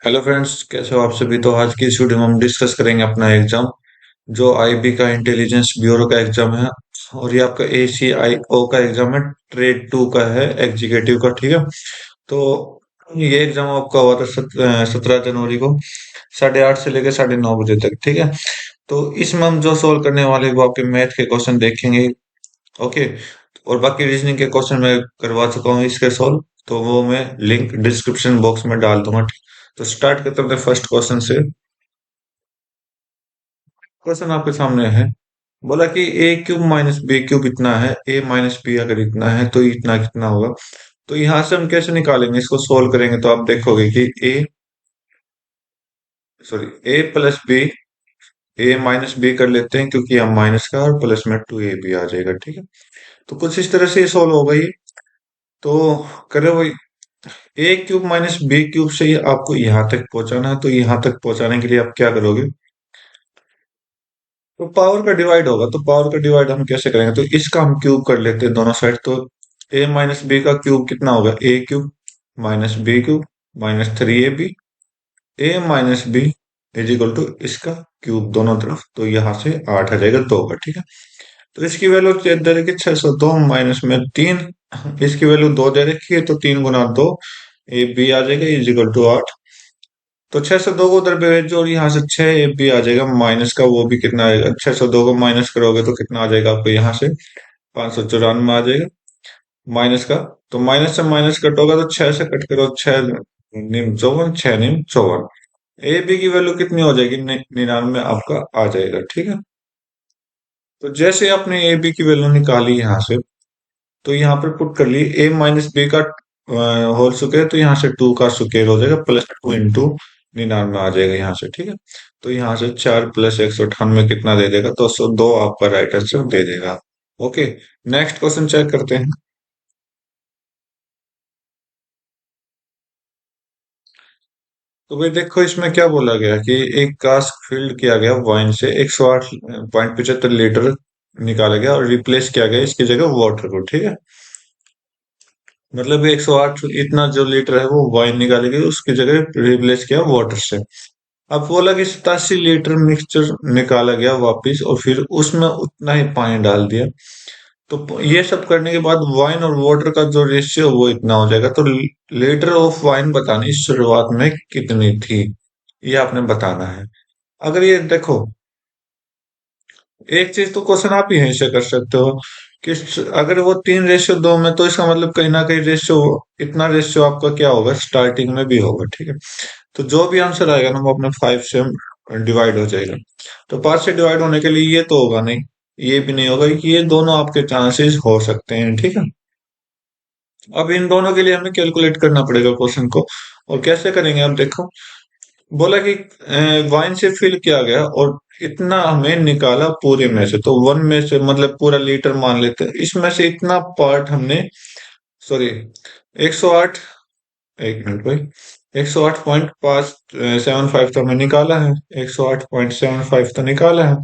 Hello friends, कैसे हो आप सभी। तो आज की इस वीडियो में हम डिस्कस करेंगे अपना एग्जाम जो आईबी का इंटेलिजेंस ब्यूरो का एग्जाम है। और ये आपका एसीआईओ का एग्जाम है, ट्रेड टू का है, एग्जीक्यूटिव का। ठीक है। तो ये एग्जाम आपका हुआ था 17 जनवरी को 8:30 से लेकर 9:30 बजे तक। ठीक है। तो इसमें हम जो सोल्व करने वाले वो आपके मैथ के क्वेश्चन देखेंगे। ओके। और बाकी रीजनिंग के क्वेश्चन मैं करवा चुका हूँ इसके सॉल्व, तो वो मैं लिंक डिस्क्रिप्शन बॉक्स में डाल दूंगा। तो स्टार्ट करते हैं फर्स्ट क्वेश्चन से। क्वेश्चन आपके सामने है। बोला कि ए क्यूब माइनस बी क्यूब इतना है, ए माइनस बी अगर इतना है तो इतना कितना होगा। तो यहां से हम कैसे निकालेंगे, इसको सोल्व करेंगे तो आप देखोगे कि ए सॉरी ए प्लस बी, ए माइनस बी कर लेते हैं क्योंकि हम माइनस का, और प्लस में टू ए बी आ जाएगा। ठीक है। तो कुछ इस तरह से ये सोल्व होगा ये। तो करे वही, ए क्यूब माइनस बी क्यूब से ही आपको यहां तक पहुंचाना है। तो यहां तक पहुंचाने के लिए आप क्या करोगे, तो पावर का डिवाइड होगा। तो पावर का डिवाइड हम कैसे करेंगे, तो इसका हम क्यूब कर लेते हैं दोनों साइड। तो ए माइनस बी का क्यूब कितना होगा, A cube minus B cube minus 3ab, A minus B is equal to इसका क्यूब दोनों तरफ। तो यहाँ से 8 आ जाएगा 2 का। ठीक है। तो इसकी वैल्यू दे रखी 602 माइनस में 3, इसकी वैल्यू 2 दे रखी है, तो 3 गुना 2 ए बी आ जाएगा इज इक्वल टू 8। तो 602 को उधर भेजो और यहाँ से 6 ए बी आ जाएगा माइनस का, वो भी कितना आएगा, 602 को माइनस करोगे तो कितना आ जाएगा आपको यहाँ से 594 आ जाएगा माइनस का। तो माइनस से माइनस कट होगा तो 6 से कट करो, 6 निम 54, 6 निम 54। ए बी की वैल्यू कितनी हो जाएगी, 99 आपका आ जाएगा। ठीक है। तो जैसे आपने ए बी की वैल्यू निकाली यहाँ से, तो यहाँ पर पुट कर ली ए माइनस बी का होल स्क्वायर, तो यहाँ से 2 का स्क्वायर हो जाएगा, प्लस 2 इंटू 99 आ जाएगा यहाँ से। ठीक है। तो यहाँ से 4 प्लस 198 कितना दे देगा, तो 102 आपका राइट आंसर दे देगा। ओके। नेक्स्ट क्वेश्चन चेक करते हैं। तो भाई देखो इसमें क्या बोला गया कि एक कास्ट फिल्ड किया गया वाइन से 108.75 लीटर निकाला गया और रिप्लेस किया गया इसकी जगह वाटर को। ठीक है। मतलब 108 इतना जो लीटर है वो वाइन निकाली गई, उसकी जगह रिप्लेस किया वाटर से। अब बोला कि 87 लीटर मिक्सचर निकाला गया वापिस और फिर उसमें उतना ही पानी डाल दिया। तो ये सब करने के बाद वाइन और वाटर का जो रेशियो वो इतना हो जाएगा। तो लीटर ऑफ वाइन बतानी शुरुआत में कितनी थी, ये आपने बताना है। अगर ये देखो, एक चीज तो क्वेश्चन आप ही यहीं से कर सकते हो कि अगर वो 3:2 में, तो इसका मतलब कहीं ना कहीं रेशियो, इतना रेशियो आपका क्या होगा, स्टार्टिंग में भी होगा। ठीक है। तो जो भी आंसर आएगा ना वो अपने 5 से डिवाइड हो जाएगा। तो 5 से डिवाइड होने के लिए ये तो होगा नहीं, ये भी नहीं होगा, कि ये दोनों आपके चांसेस हो सकते हैं। ठीक है। अब इन दोनों के लिए हमें कैलकुलेट करना पड़ेगा क्वेश्चन को। और कैसे करेंगे आप देखो। बोला कि वाइन से फिल किया गया और इतना हमें निकाला पूरे में से, तो वन में से मतलब पूरा लीटर मान लेते हैं, इसमें से इतना पार्ट हमने, सॉरी 108, एक मिनट भाई, 108.575 तो हमने निकाला है, 108.75 तो निकाला है।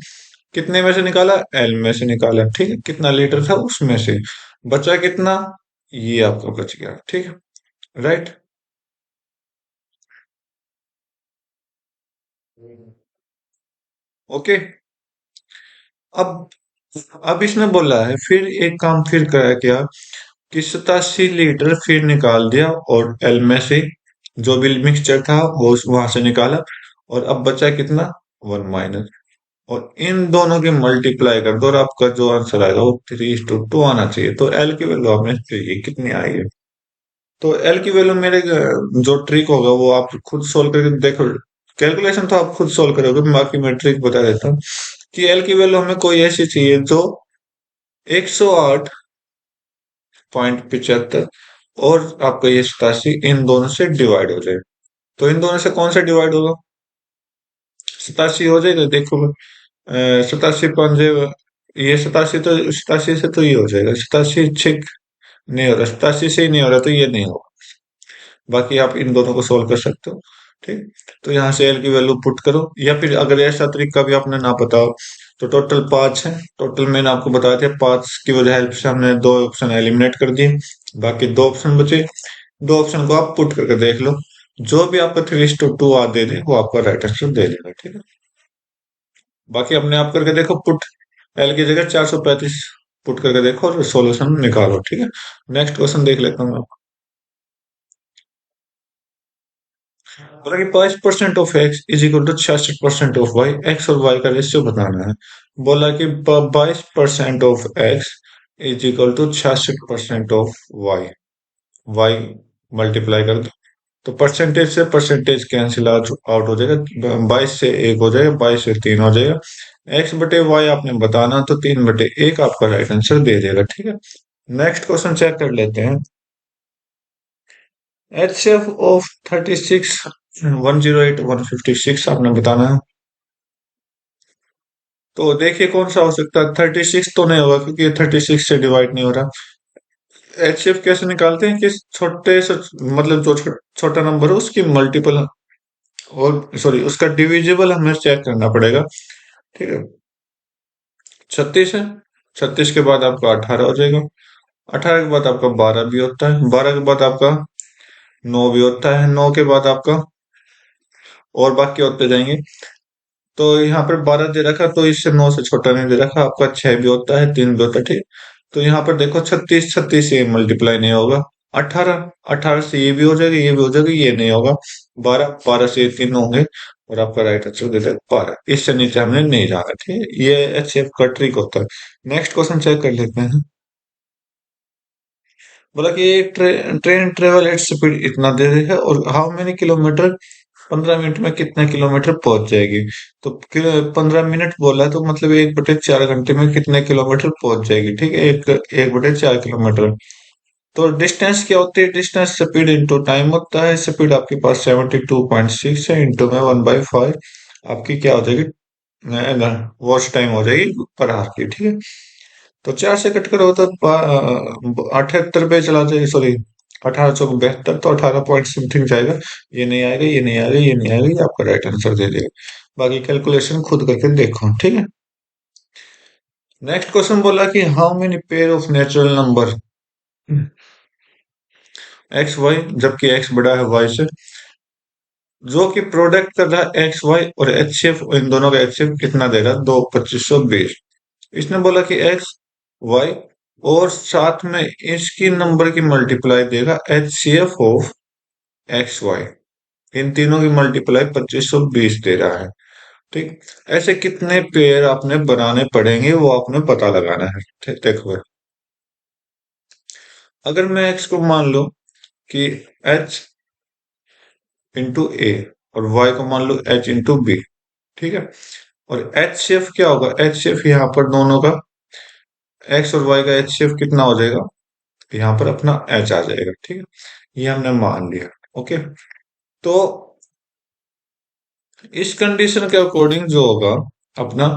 कितने में से निकाला, एल में से निकाला। ठीक है। कितना लीटर था उसमें से, बचा कितना, ये आपका बच गया। ठीक है। राइट। ओके। अब अब इसने बोला है फिर एक काम फिर करा क्या, कि 87 लीटर फिर निकाल दिया और एल में से जो भी मिक्सचर था वो वहां से निकाला। और अब बचा कितना, 1 माइनस, और इन दोनों की मल्टीप्लाई कर दो और आपका जो आंसर आएगा वो 3:2 आना चाहिए। तो एल की वैल्यू आपने चाहिए कितनी आई है। तो एल की वैल्यू मेरे जो ट्रिक होगा वो आप खुद सोल्व करके देखो। कैलकुलेशन तो आप खुद सोल्व करोगे, बाकी मैं ट्रिक बता देता हूँ कि एल की वैल्यू हमें कोई ऐसी चाहिए जो 108.75 और आपका ये 87 इन दोनों से डिवाइड हो जाए। तो इन दोनों से कौन सा डिवाइड होगा, 87 हो जाएगा। देखो 87 पंजे, ये 87 तो 87 से तो ये हो जाएगा, 87 छिक नहीं हो रहा, 87 से ही नहीं हो रहा, तो ये नहीं होगा। बाकी आप इन दोनों को सोल्व कर सकते हो। ठीक। तो यहाँ से एल की वैल्यू पुट करो, या फिर अगर ऐसा तरीका भी आपने ना पता हो, तो टोटल 5 है। टोटल मैंने आपको बताया था 5 की वजह हेल्प से हमने 2 ऑप्शन एलिमिनेट कर दिए, बाकी 2 ऑप्शन बचे। 2 ऑप्शन को आप पुट करके देख लो। जो भी आपका 3:2 आ दे दे वो आपका राइट आंसर दे देगा, ठीक है। बाकी अपने आप करके देखो, पुट एल की जगह 435 पुट करके देखो और सॉल्यूशन निकालो, ठीक है। नेक्स्ट क्वेश्चन देख लेता हूँ। बोला कि 22% of X is equal to 66% of Y, X और वाई का रेशियो बताना है। बोला कि 22% of X is equal to 66% of Y, Y multiply कर दो तो परसेंटेज से परसेंटेज कैंसिल आउट हो जाएगा, 22 से 1 हो जाएगा, 22 से 3 हो जाएगा। एक्स बटे वाई आपने बताना तो 3/1 आपका राइट आंसर दे देगा, ठीक है। नेक्स्ट क्वेश्चन चेक कर लेते हैं। एचसीएफ ऑफ 36 108 156 आपने बताना है। तो देखिए कौन सा हो सकता है, 36 तो नहीं होगा क्योंकि ये 36 से डिवाइड नहीं हो रहा। एचसीएफ कैसे निकालते हैं कि छोटे से मतलब जो छोटा नंबर है उसकी मल्टीपल, और सॉरी उसका डिविजिबल हमें चेक करना पड़ेगा, ठीक है। 36 है, 36 के बाद आपका 18 हो जाएगा, 18 के बाद आपका 12 भी होता है, 12 के बाद आपका 9 भी होता है, 9 के बाद आपका और बाकी होते जाएंगे। तो यहाँ पर 12 दे रखा तो इससे 9 से छोटा नहीं दे रखा, आपका 6 भी होता है, 3 भी होता है, ठीक। तो यहाँ पर देखो 36 36 से मल्टीप्लाई नहीं होगा, 18 18 से ये भी हो जाएगा, ये भी हो जाएगा, ये नहीं होगा, 12 12 से ये 3 होंगे और आपका राइट आंसर दे देगा 12। इससे नीचे हमने नहीं जाना, ठीक है। ये एचसीएफ का ट्रिक होता है। नेक्स्ट क्वेश्चन चेक कर लेते हैं। बोला कि ट्रेन ट्रेवल एट स्पीड इतना दे रही है और हाउ मेनी किलोमीटर, 15 मिनट में कितने किलोमीटर पहुंच जाएगी। तो 15 मिनट बोला है तो मतलब 1/4 घंटे में कितने किलोमीटर पहुंच जाएगी, ठीक है। 1/4 किलोमीटर। तो डिस्टेंस क्या होती है, डिस्टेंस स्पीड इंटू टाइम होता है। स्पीड आपके पास 72.6 है, इंटू में 1/5 आपकी क्या हो जाएगी, वॉच टाइम हो जाएगी पर आवर की, ठीक है। तो 4 से कट करो तो 78 पे चला जाए, सॉरी 1872, तो 18 पॉइंट समथिंग जाएगा। ये नहीं आएगा, ये नहीं आएगा, ये नहीं आएगा, ये आपका राइट आंसर दे देगा। बाकी कैलकुलेशन खुद करके देखो, ठीक है। नेक्स्ट क्वेश्चन बोला कि how many pair of natural number X Y, जबकि एक्स बड़ा है वाई से, जो कि प्रोडक्ट कर रहा है एक्स वाई और एचसीएफ, इन दोनों का एचसीएफ कितना दे रहा है, 2520। इसने बोला कि एक्स वाई और साथ में इसकी नंबर की मल्टीप्लाई देगा एचसीएफ ऑफ एक्स वाई, इन तीनों की मल्टीप्लाई 2520 दे रहा है, ठीक। ऐसे कितने पेयर आपने बनाने पड़ेंगे वो आपने पता लगाना है, ठीक। देखो अगर मैं एक्स को मान लो कि एच इंटू ए और वाई को मान लो एच इंटू बी, ठीक है। और एच शेफ क्या होगा, एच शेफ यहाँ पर दोनों का एक्स और वाई का एच शेफ कितना हो जाएगा, यहाँ पर अपना एच आ जाएगा, ठीक है। ये हमने मान लिया, ओके। तो इस कंडीशन के अकॉर्डिंग जो होगा अपना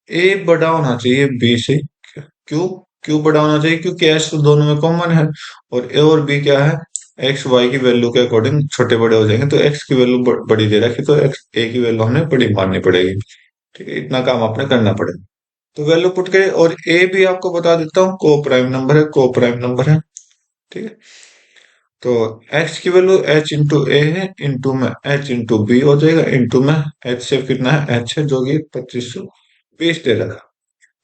ए बड़ा होना चाहिए बी से। क्यों, क्यों बड़ा होना चाहिए, क्योंकि एच तो दोनों में कॉमन है और ए और बी क्या है, एक्स वाई की वैल्यू के अकॉर्डिंग छोटे बड़े हो जाएंगे। तो एक्स की वैल्यू बड़ी दे रखी तो एक्स ए की वैल्यू हमें बड़ी माननी पड़ेगी, ठीक है। इतना काम आपने करना पड़ेगा। तो वैल्यू पुट करे, और ए भी आपको बता देता हूँ को प्राइम नंबर है, को प्राइम नंबर है, ठीक है। तो एक्स की वैल्यू एच इंटू ए है, इंटू में एच इंटू बी हो जाएगा, इंटू में एच से कितना है, एच है जो कि 2520 दे रखा।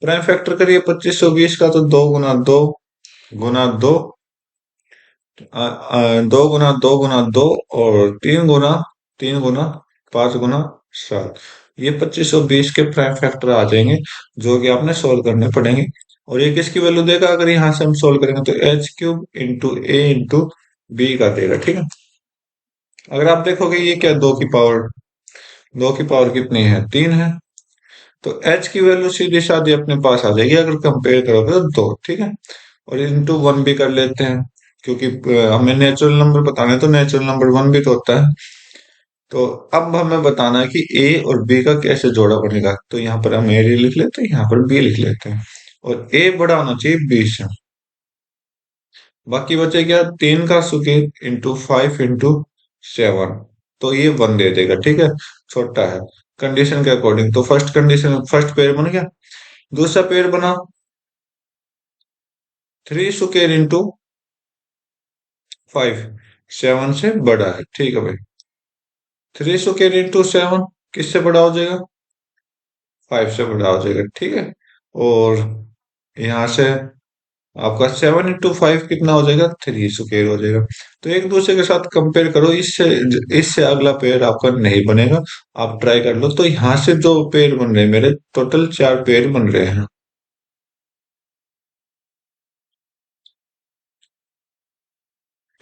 प्राइम फैक्टर करिए 2520 का, तो 2 गुना 2 2 गुना 2 और 3 गुना 5 गुना 7, ये 2520 के प्राइम फैक्टर आ जाएंगे जो कि आपने सोल्व करने पड़ेंगे। और ये किसकी वैल्यू देगा, अगर यहाँ से हम सोल्व करेंगे तो h³ इंटू ए इंटू बी का देगा, ठीक है। अगर आप देखोगे ये क्या, 2 की पावर कितनी है, 3 है। तो h की वैल्यू सीधी साधी अपने पास आ जाएगी अगर कंपेयर करोगे तो 2, ठीक है। और इंटू 1 भी कर लेते हैं क्योंकि हमें नेचुरल नंबर बताना है, तो नेचुरल नंबर 1 भी तो होता है। तो अब हमें बताना है कि ए और बी का कैसे जोड़ा बनेगा, तो यहाँ पर हम ए लिख लेते हैं, यहाँ पर बी लिख लेते हैं। और ए बड़ा होना चाहिए बी से। बाकी बचे क्या, 3 का स्क्वायर इंटू 5 इंटू 7, तो ये 1 दे देगा, ठीक है। छोटा है कंडीशन के अकॉर्डिंग। तो फर्स्ट कंडीशन, फर्स्ट पेयर बन गया। दूसरा पेयर बना 3 स्क्वायर इंटू 5, 7 से बड़ा है, ठीक है भाई। 3 इंटू 7 किससे बड़ा हो जाएगा? 5 से बड़ा हो जाएगा, ठीक है। और यहाँ से आपका 7 इंटू 5 कितना हो जाएगा? 3 स्क्वायर हो जाएगा। तो एक दूसरे के साथ कंपेयर करो, इससे इससे अगला पेयर आपका नहीं बनेगा। आप ट्राई कर लो। तो यहाँ से जो पेयर बन रहे हैं मेरे, टोटल 4 पेयर बन रहे हैं।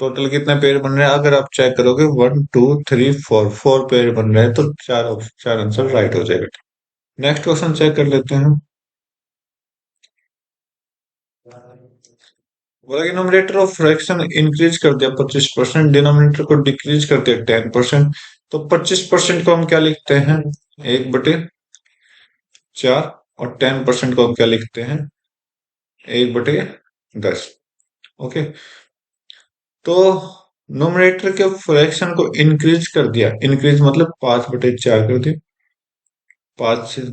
टोटल कितने पेयर बन रहे हैं अगर आप चेक करोगे? 1 2 3 4, 4 पेयर बन रहे हैं, तो चार आंसर राइट हो जाएगा। नेक्स्ट क्वेश्चन चेक कर लेते हैं। बोला कि न्यूमरेटर ऑफ फ्रैक्शन इंक्रीज कर दिया 25%, डिनोमिनेटर को डिक्रीज कर दिया 10%। तो 25% को हम क्या लिखते हैं? 1/4। और 10% को हम क्या लिखते हैं? 1/10। ओके। तो न्यूमरेटर के फ्रैक्शन को इंक्रीज कर दिया, इंक्रीज मतलब 5/4 कर दिया,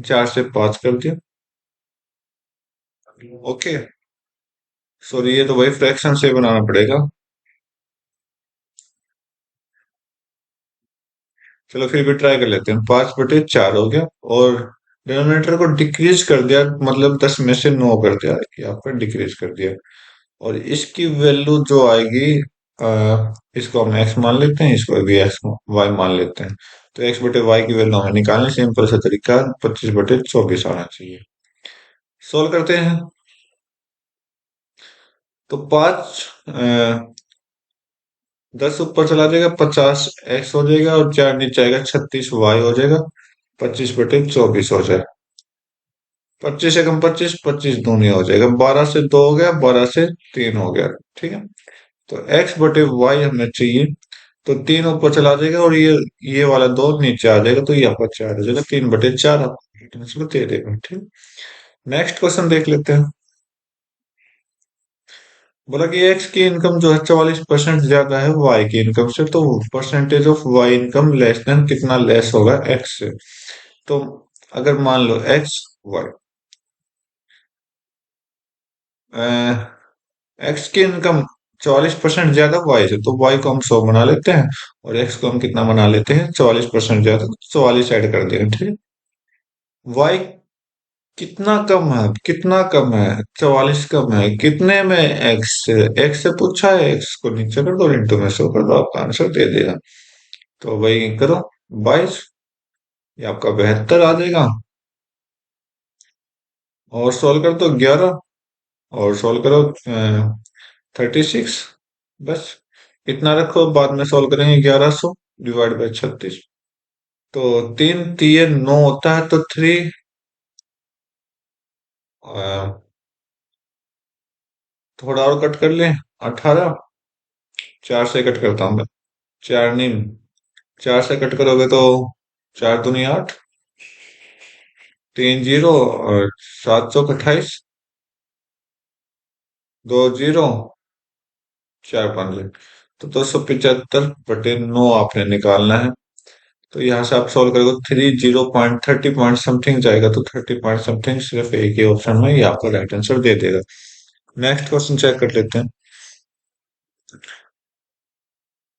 4 से 5 कर दिया। ओके। सॉरी, ये तो वही फ्रैक्शन से बनाना पड़ेगा। चलो फिर भी ट्राई कर लेते हैं। 5/4 हो गया। और डिनोमिनेटर को डिक्रीज कर दिया, मतलब 10 में से 9 कर दिया, कि आपका डिक्रीज कर दिया। और इसकी वैल्यू जो आएगी, इसको हम एक्स मान लेते हैं, इसको भी एक्स वाई मान लेते हैं। तो x/y की वैल्यू हमें निकालनी, सिंपल सा तरीका, 25/24 आना चाहिए। सोल्व करते हैं। तो 10 ऊपर चला जाएगा, 50x हो जाएगा, और 4 नीचे आएगा, 36y हो जाएगा। 25/24 हो जाएगा। 25 एकम 25, 25 दूनी हो जाएगा, 12 से 2 हो गया, 12 से 3 हो गया। ठीक है। तो x/y हमें चाहिए। तो 3 ऊपर चला जाएगा, और ये वाला 2 नीचे आ जाएगा, तो ये आपका 4 हो जाएगा। 3/4 आपको आंसर दे देगा। ठीक। नेक्स्ट क्वेश्चन देख लेते हैं। बोला कि एक्स की इनकम जो है 44% ज्यादा है वाई की इनकम से, तो percentage of Y income less than कितना लेस होगा एक्स से? तो अगर मान लो एक्स की इनकम 44% ज्यादा वाई से, तो वाई को हम 100 बना लेते हैं, और एक्स को हम कितना बना लेते हैं? 44% ज्यादा, तो 44 ऐड कर देंगे। ठीक है। वाई कितना कम है? कितना कम है? 44 कम है कितने में? एक्स से। एक्स से पूछा है, एक्स को नीचे कर दो, इंटू में 100 कर दो, आपका आंसर दे देगा। तो वही करो, 22। ये आपका 72 आ जाएगा। और सोल्व कर दो 11। और सोल्व करो 36। बस इतना रखो, बाद में सोल्व करेंगे। 1100 डिवाइड बाई 36। तो 3 3 9 होता है, तो थोड़ा और कट कर लें। 18। 4 से कट करता हूँ मैं। 4 नहीं, 4 से कट करोगे तो 4 दूनी 8, 3 0, और 7 चौक 28, 2 0, 4 5। तो 275/9 आपने निकालना है। तो यहाँ से आप सॉल्व करोगे, 30 पॉइंट समथिंग जाएगा, तो 30 पॉइंट समथिंग सिर्फ एक ही ऑप्शन में, ये आपका राइट आंसर दे देगा। नेक्स्ट क्वेश्चन चेक कर लेते हैं।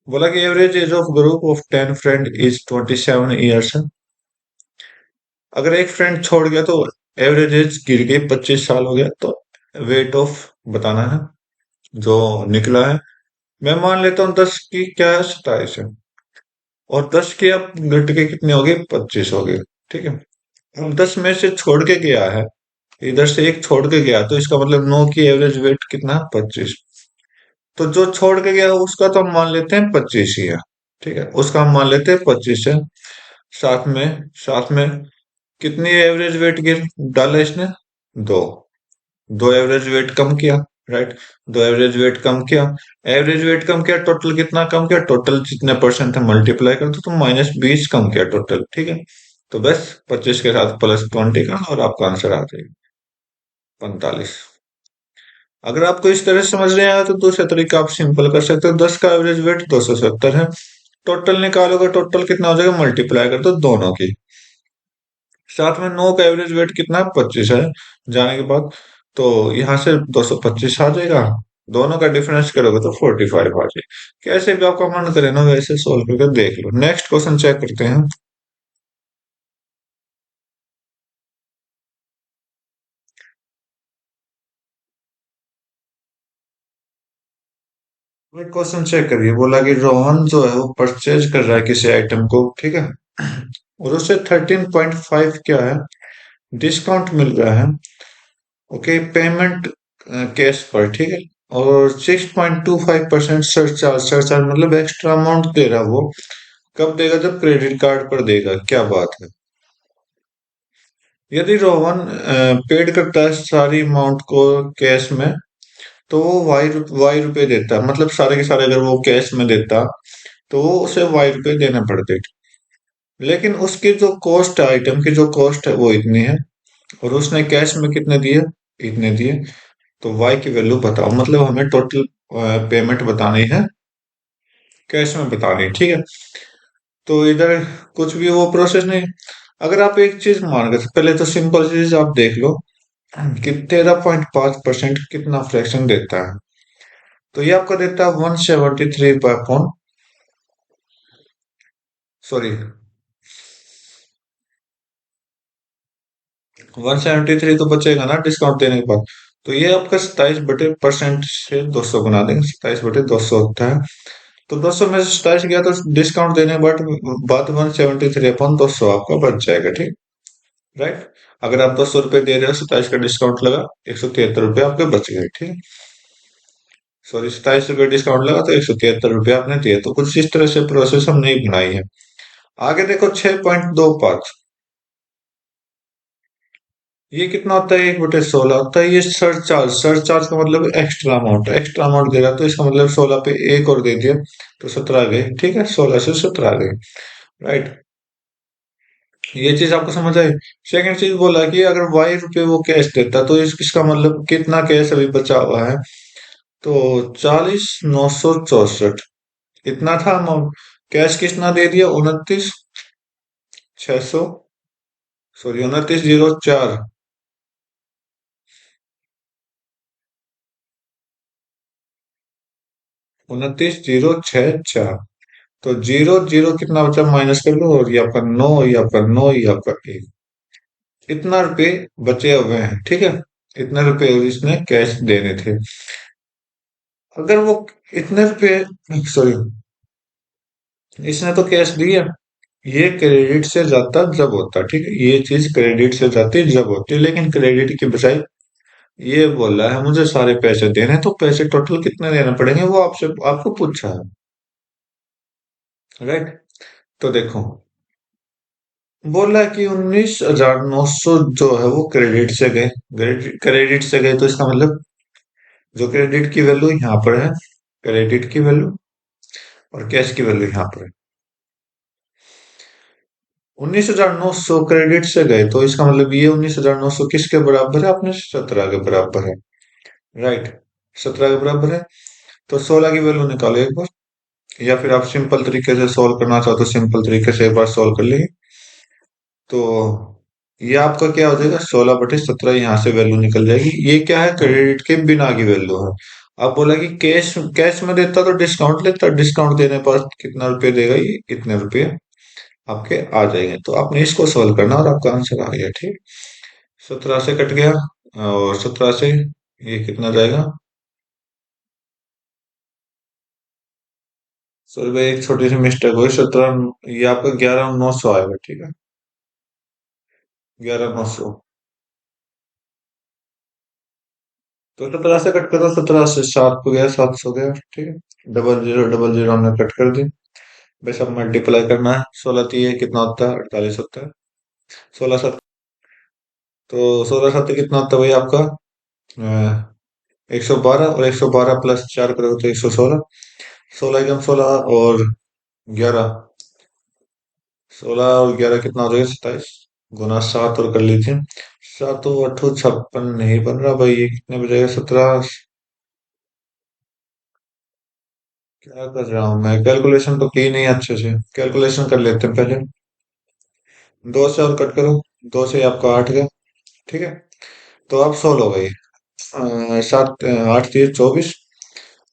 बोला कि average age of group of 10 friend is 27 years है। अगर एक फ्रेंड छोड़ गया, तो एवरेज एज गिर गई, 25 साल हो गया। तो वेट ऑफ बताना है जो निकला है। मैं मान लेता हूँ 10 की क्या है, 27 है। और 10 की अब घट के कितनी हो गई? 25 हो गई। ठीक है। अब 10 में से छोड़ के गया है, इधर से एक छोड़ के गया, तो इसका मतलब 9 की एवरेज वेट कितना है? 25। तो जो छोड़ के गया उसका तो हम मान लेते हैं 25 ही है। ठीक है, उसका हम मान लेते हैं 25 है। साथ में कितनी एवरेज वेट गिर डाला इसने? 2। 2 एवरेज वेट कम किया, राइट। 2 एवरेज वेट कम किया। एवरेज वेट कम किया, टोटल कितना कम किया? टोटल जितने परसेंट है मल्टीप्लाई कर दो, तो -20 कम किया टोटल। ठीक है। तो बस 25 के साथ +20 का, और आपका आंसर आ जाएगा 45। अगर आपको इस तरह से समझ नहीं आया, तो दूसरा तरीका आप सिंपल कर सकते हो। 10 का एवरेज वेट 270 है। टोटल निकालोगे, टोटल कितना हो जाएगा? मल्टीप्लाई कर दो दोनों की। साथ में 9 का एवरेज वेट कितना है? 25 है। जाने के बाद तो यहाँ से 225 आ जाएगा। दोनों का डिफरेंस करोगे तो 45 आ जाए। कैसे भी आपका मन करे ना वैसे सोल्व करके देख लो। नेक्स्ट क्वेश्चन चेक करते हैं। क्वेश्चन चेक करिए। बोला कि रोहन जो है वो परचेज कर रहा है किसी आइटम को, ठीक है, और उसे 13.5 क्या है, डिस्काउंट मिल रहा है। ओके, पेमेंट कैश पर, ठीक है, और 6.25% सरचार्ज। सरचार्ज मतलब एक्स्ट्रा अमाउंट दे रहा है वो। कब देगा? जब क्रेडिट कार्ड पर देगा। क्या बात है। यदि रोहन पेड करता है सारी अमाउंट को कैश में, तो वो वाई रुपए देता है। मतलब सारे के सारे अगर वो कैश में देता तो वो उसे वाई रुपए देने पड़ते। लेकिन उसकी जो कॉस्ट है, आइटम की जो कॉस्ट है वो इतनी है, और उसने कैश में कितने दिए? इतने दिए। तो वाई की वैल्यू बताओ। मतलब हमें टोटल पेमेंट बतानी है, कैश में बतानी है, ठीक है। तो इधर कुछ भी वो प्रोसेस नहीं। अगर आप एक चीज मान गए, पहले तो सिंपल चीज आप देख लो कि 13.5% कितना फ्रैक्शन देता है। तो ये आपका देता है 173 पॉइंट, सॉरी, 173 तो बचेगा ना डिस्काउंट देने के बाद। तो ये आपका 27 बटे % से 200 गुना देंगे। 27 बटे 200 होता है। तो 200 में से 27 गया तो डिस्काउंट देने के बाद 173 अपॉन 200 आपका बच जाएगा, ठीक, राइट। अगर आप 200 रुपये दे रहे हो, 27 का डिस्काउंट लगा, 173 रुपये आपके बच गए, ठीक। सॉरी, 27 रुपये डिस्काउंट लगा तो 173 रुपये आपने दिए। तो कुछ इस तरह से प्रोसेस हम नहीं बनाई है। आगे देखो 6.25, ये कितना होता है? 1/16 होता है। ये सरचार्ज। सरचार्ज का मतलब एक्स्ट्रा अमाउंट। एक्स्ट्रा अमाउंट दे रहा तो इसका मतलब 16 पे एक और दे दिया तो 17 गए, ठीक है, 16 से 17 गए, राइट। ये चीज आपको समझ आई। सेकंड चीज बोला कि अगर वाई रुपए वो कैश देता तो इसका मतलब कितना कैश अभी बचा हुआ है? तो 40,964 इतना था अमाउंट। कैश कितना दे दिया? 29,600, सॉरी 29,004, 29,064। तो जीरो जीरो कितना बचा? माइनस कर लो, और ये आपका 9, ये आपका 9, ये आपका 1। इतना रुपए बचे हुए हैं, ठीक है। इतने रुपए इसने कैश देने थे। अगर वो इतने रुपए, सॉरी, इसने तो कैश दिया। ये क्रेडिट से जाता जब होता, ठीक है, ये चीज क्रेडिट से जाती जब होती, लेकिन क्रेडिट की बजाय ये बोला है मुझे सारे पैसे देने हैं, तो पैसे टोटल कितने देने पड़ेंगे वो आपसे आपको पूछा है, राइट। तो देखो, बोला कि 19,900 जो है वो क्रेडिट से गए। क्रेडिट से गए तो इसका मतलब जो क्रेडिट की वैल्यू यहाँ पर है, क्रेडिट की वैल्यू, और कैश की वैल्यू यहाँ पर है। 19,900 क्रेडिट से गए तो इसका मतलब ये 19,900 किसके बराबर है? अपने 17 के बराबर है, राइट। 17 के बराबर है। तो 16 की वैल्यू निकालो एक बार, या फिर आप सिंपल तरीके से सोल्व करना चाहो तो सिंपल तरीके से एक बार सोल्व कर लेंगे। तो ये आपका क्या हो जाएगा? 16/17 यहाँ से वैल्यू निकल जाएगी। ये क्या है? क्रेडिट के बिना की वैल्यू है। अब बोला कि कैश कैश में देता तो डिस्काउंट लेता। डिस्काउंट देने पर कितना रुपए देगा? ये इतने रुपए आपके आ जाएंगे। तो आपने इसको सोल्व करना और आपका आंसर आ गया, ठीक। 17 से कट गया, और 17 से ये कितना जाएगा? सर भाई एक छोटी सी मिस्टेक हुई। 17, ये आपका 11,900 आएगा, ठीक है, 11,900। तो 17 से कट करो, 17 से 7 को गया, 700 गया, ठीक है। डबल जीरो हमने कट कर दी। बस अब मल्टीप्लाई करना है। 16 तीन कितना होता है? 48 होता है। 16 7, तो 16 7 कितना होता है भाई आपका? 112, और 112 प्लस 4 करोगे तो 116। 16 एकम 16, और 11, 16 और 11 कितना हो जाएगा? 27, गुना 7 और कर लीजिए। 7 8 56 नहीं बन रहा भाई, ये कितने बजेगा? 17। क्या कर रहा हूँ मैं? कैलकुलेशन तो की नहीं अच्छे से। कैलकुलेशन कर लेते हैं पहले। 2 से और कट करो। 2 से आपका 8 गया, ठीक है। तो अब 16 हो गई। 7 8 3 24,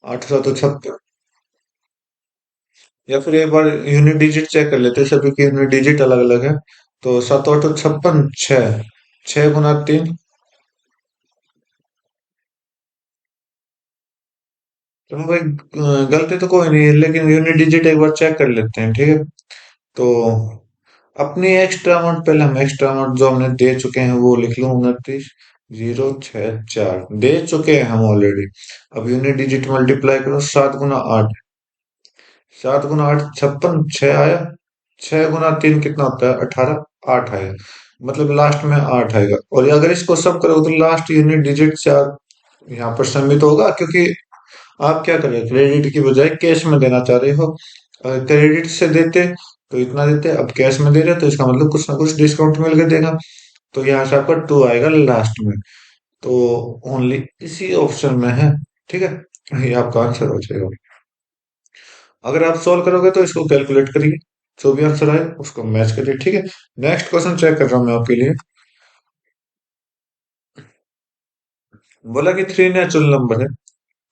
8 7 छप्पन। या फिर एक बार यूनिट डिजिट चेक कर लेते हैं, सभी की यूनिट डिजिट अलग अलग है। तो 7 8 56, छः, 6 गुना 3। चलो भाई, गलती तो कोई नहीं है, लेकिन यूनिट डिजिट एक बार चेक कर लेते हैं, ठीक है। तो अपनी एक्स्ट्रा अमाउंट, पहले हम एक्स्ट्रा अमाउंट जो हमने दे चुके हैं वो लिख लूं, 29 0 6 4 दे चुके हैं हम ऑलरेडी। अब यूनिट डिजिट मल्टीप्लाई करो, 7 गुना 8, 7 गुना 8 56, 6 आया। 6 गुना 3 कितना होता है, 18, 8 आया। मतलब लास्ट में 8 आएगा, और अगर इसको सब करोगे तो लास्ट यूनिट डिजिट 4 यहाँ पर सम्मिलित होगा, क्योंकि आप क्या कर रहे हो, क्रेडिट की बजाय कैश में देना चाह रहे हो। अगर क्रेडिट से देते तो इतना देते, अब कैश में दे रहे हो तो इसका मतलब कुछ ना कुछ डिस्काउंट मिल के देगा। तो यहाँ से आपका 2 आएगा लास्ट में। तो ओनली इसी ऑप्शन में है, ठीक है, ये आपका आंसर हो जाएगा। अगर आप सॉल्व करोगे तो इसको कैलकुलेट करिए, जो भी आंसर आए उसको मैच करिए, ठीक है। नेक्स्ट क्वेश्चन चेक कर रहा हूँ मैं आपके लिए। बोला कि थ्री नेचुरल नंबर है,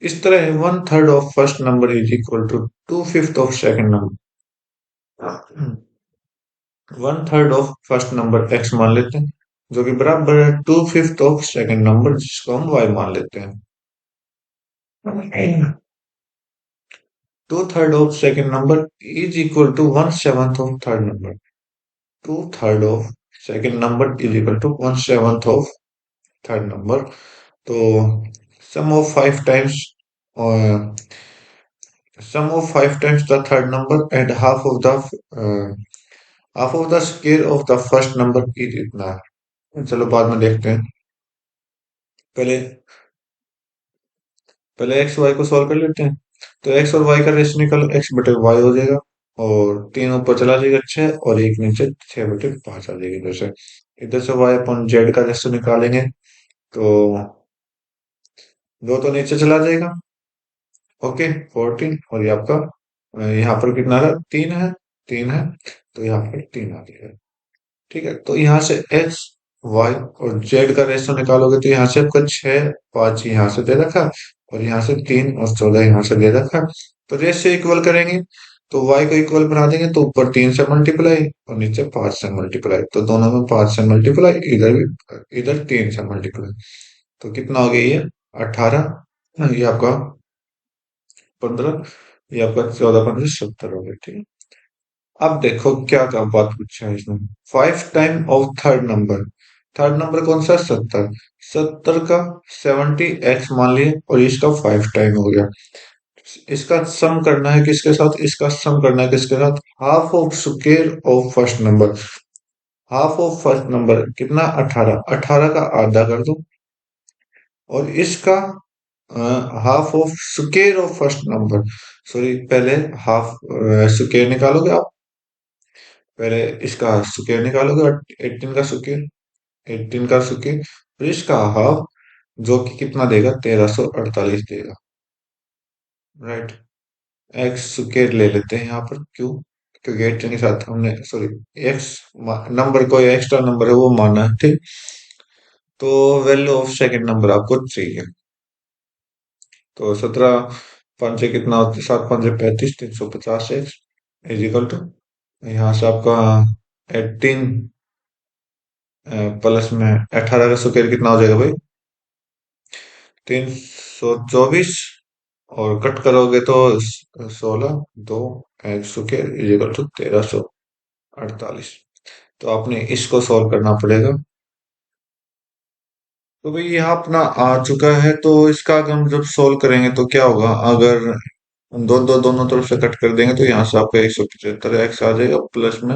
इस तरह है, 1/3 of first number is equal to 2/5 of second number. 1/3 of first number X मान लेते हैं, जो कि बराबर है 2/5 ऑफ सेकंड नंबर, जिसको हम वाई मान लेते हैं। 2/3 of second number is equal to 1/7 of third number. 2/3 of second number is equal to 1/7 of third number. तो sum of 5 times, sum of 5 times the third number and half of the square of the first number is इतना है। चलो बाद में देखते हैं। पहले पहले एक्स वाई को सॉल्व कर लेते हैं। तो एक्स और वाई का रेशियो निकालो, एक्स बटे वाई हो जाएगा, और 3 ऊपर चला जाएगा 6, और एक नीचे 6/5 आ जाएगी। इधर से वाई अपन जेड का रेशियो निकालेंगे, तो दो तो नीचे चला जाएगा। ओके, 14, और ये आपका यहाँ पर कितना है, 3 है, 3 है, तो यहाँ पर 3 आ गया। ठीक है, तो यहाँ से एक्स वाई और जेड का रेशियो निकालोगे, तो यहाँ से आपका 6 5 यहाँ से दे रखा, और यहाँ से 3 और 14 यहाँ से दे रखा। तो रेशियो इक्वल करेंगे, तो वाई को इक्वल बना देंगे, तो ऊपर 3 से मल्टीप्लाई और नीचे 5 से मल्टीप्लाई, तो दोनों में 5 से मल्टीप्लाई, इधर भी इधर 3 से मल्टीप्लाई। तो कितना हो गया ये, 18, ये आपका 15, ये आपका 14 15 70 हो गया, ठीक है। अब देखो क्या क्या बात पूछा है इसमें, 5 time of third number. Third number कौन सा है, 70। 70 का 70 एक्स मान लिए, और इसका 5 टाइम हो गया। इसका सम करना है किसके साथ, इसका सम करना है किसके साथ, half of square of first number. Half of first number कितना, 18, 18 का आधा कर दो, और इसका half of square of first number. Sorry, पहले हाफ स्क्वायर निकालोगे आप, पहले इसका स्क्वायर निकालोगे, 18 का स्क्वायर, 18 का स्क्वायर, फिर इसका हाफ, जो कि कितना देगा, 1348 देगा, राइट। एक्स स्क्वायर ले लेते हैं यहाँ पर, क्यों, क्योंकि 18 के साथ हमने, सॉरी, एक्स नंबर को एक्स्ट्रा नंबर है वो माना है, ठीक। तो वैल्यू ऑफ सेकंड नंबर आपको चाहिए, तो 17 5 कितना होता है, 7 5 35, 350 एक्स इज इक्वल टू, यहाँ से आपका 18 प्लस में 18 का स्क्वायर कितना हो जाएगा भाई, 324, और कट करोगे तो 16 2 स्क्वायर इज इक्वल टू 1348। तो आपने इसको सॉल्व करना पड़ेगा। तो भाई यहाँ अपना आ चुका है, तो इसका अगर हम जब सॉल्व करेंगे तो क्या होगा, अगर हम दोनों तरफ से कट कर देंगे, तो यहाँ से आपका 175 एक्स आ जाएगा, प्लस में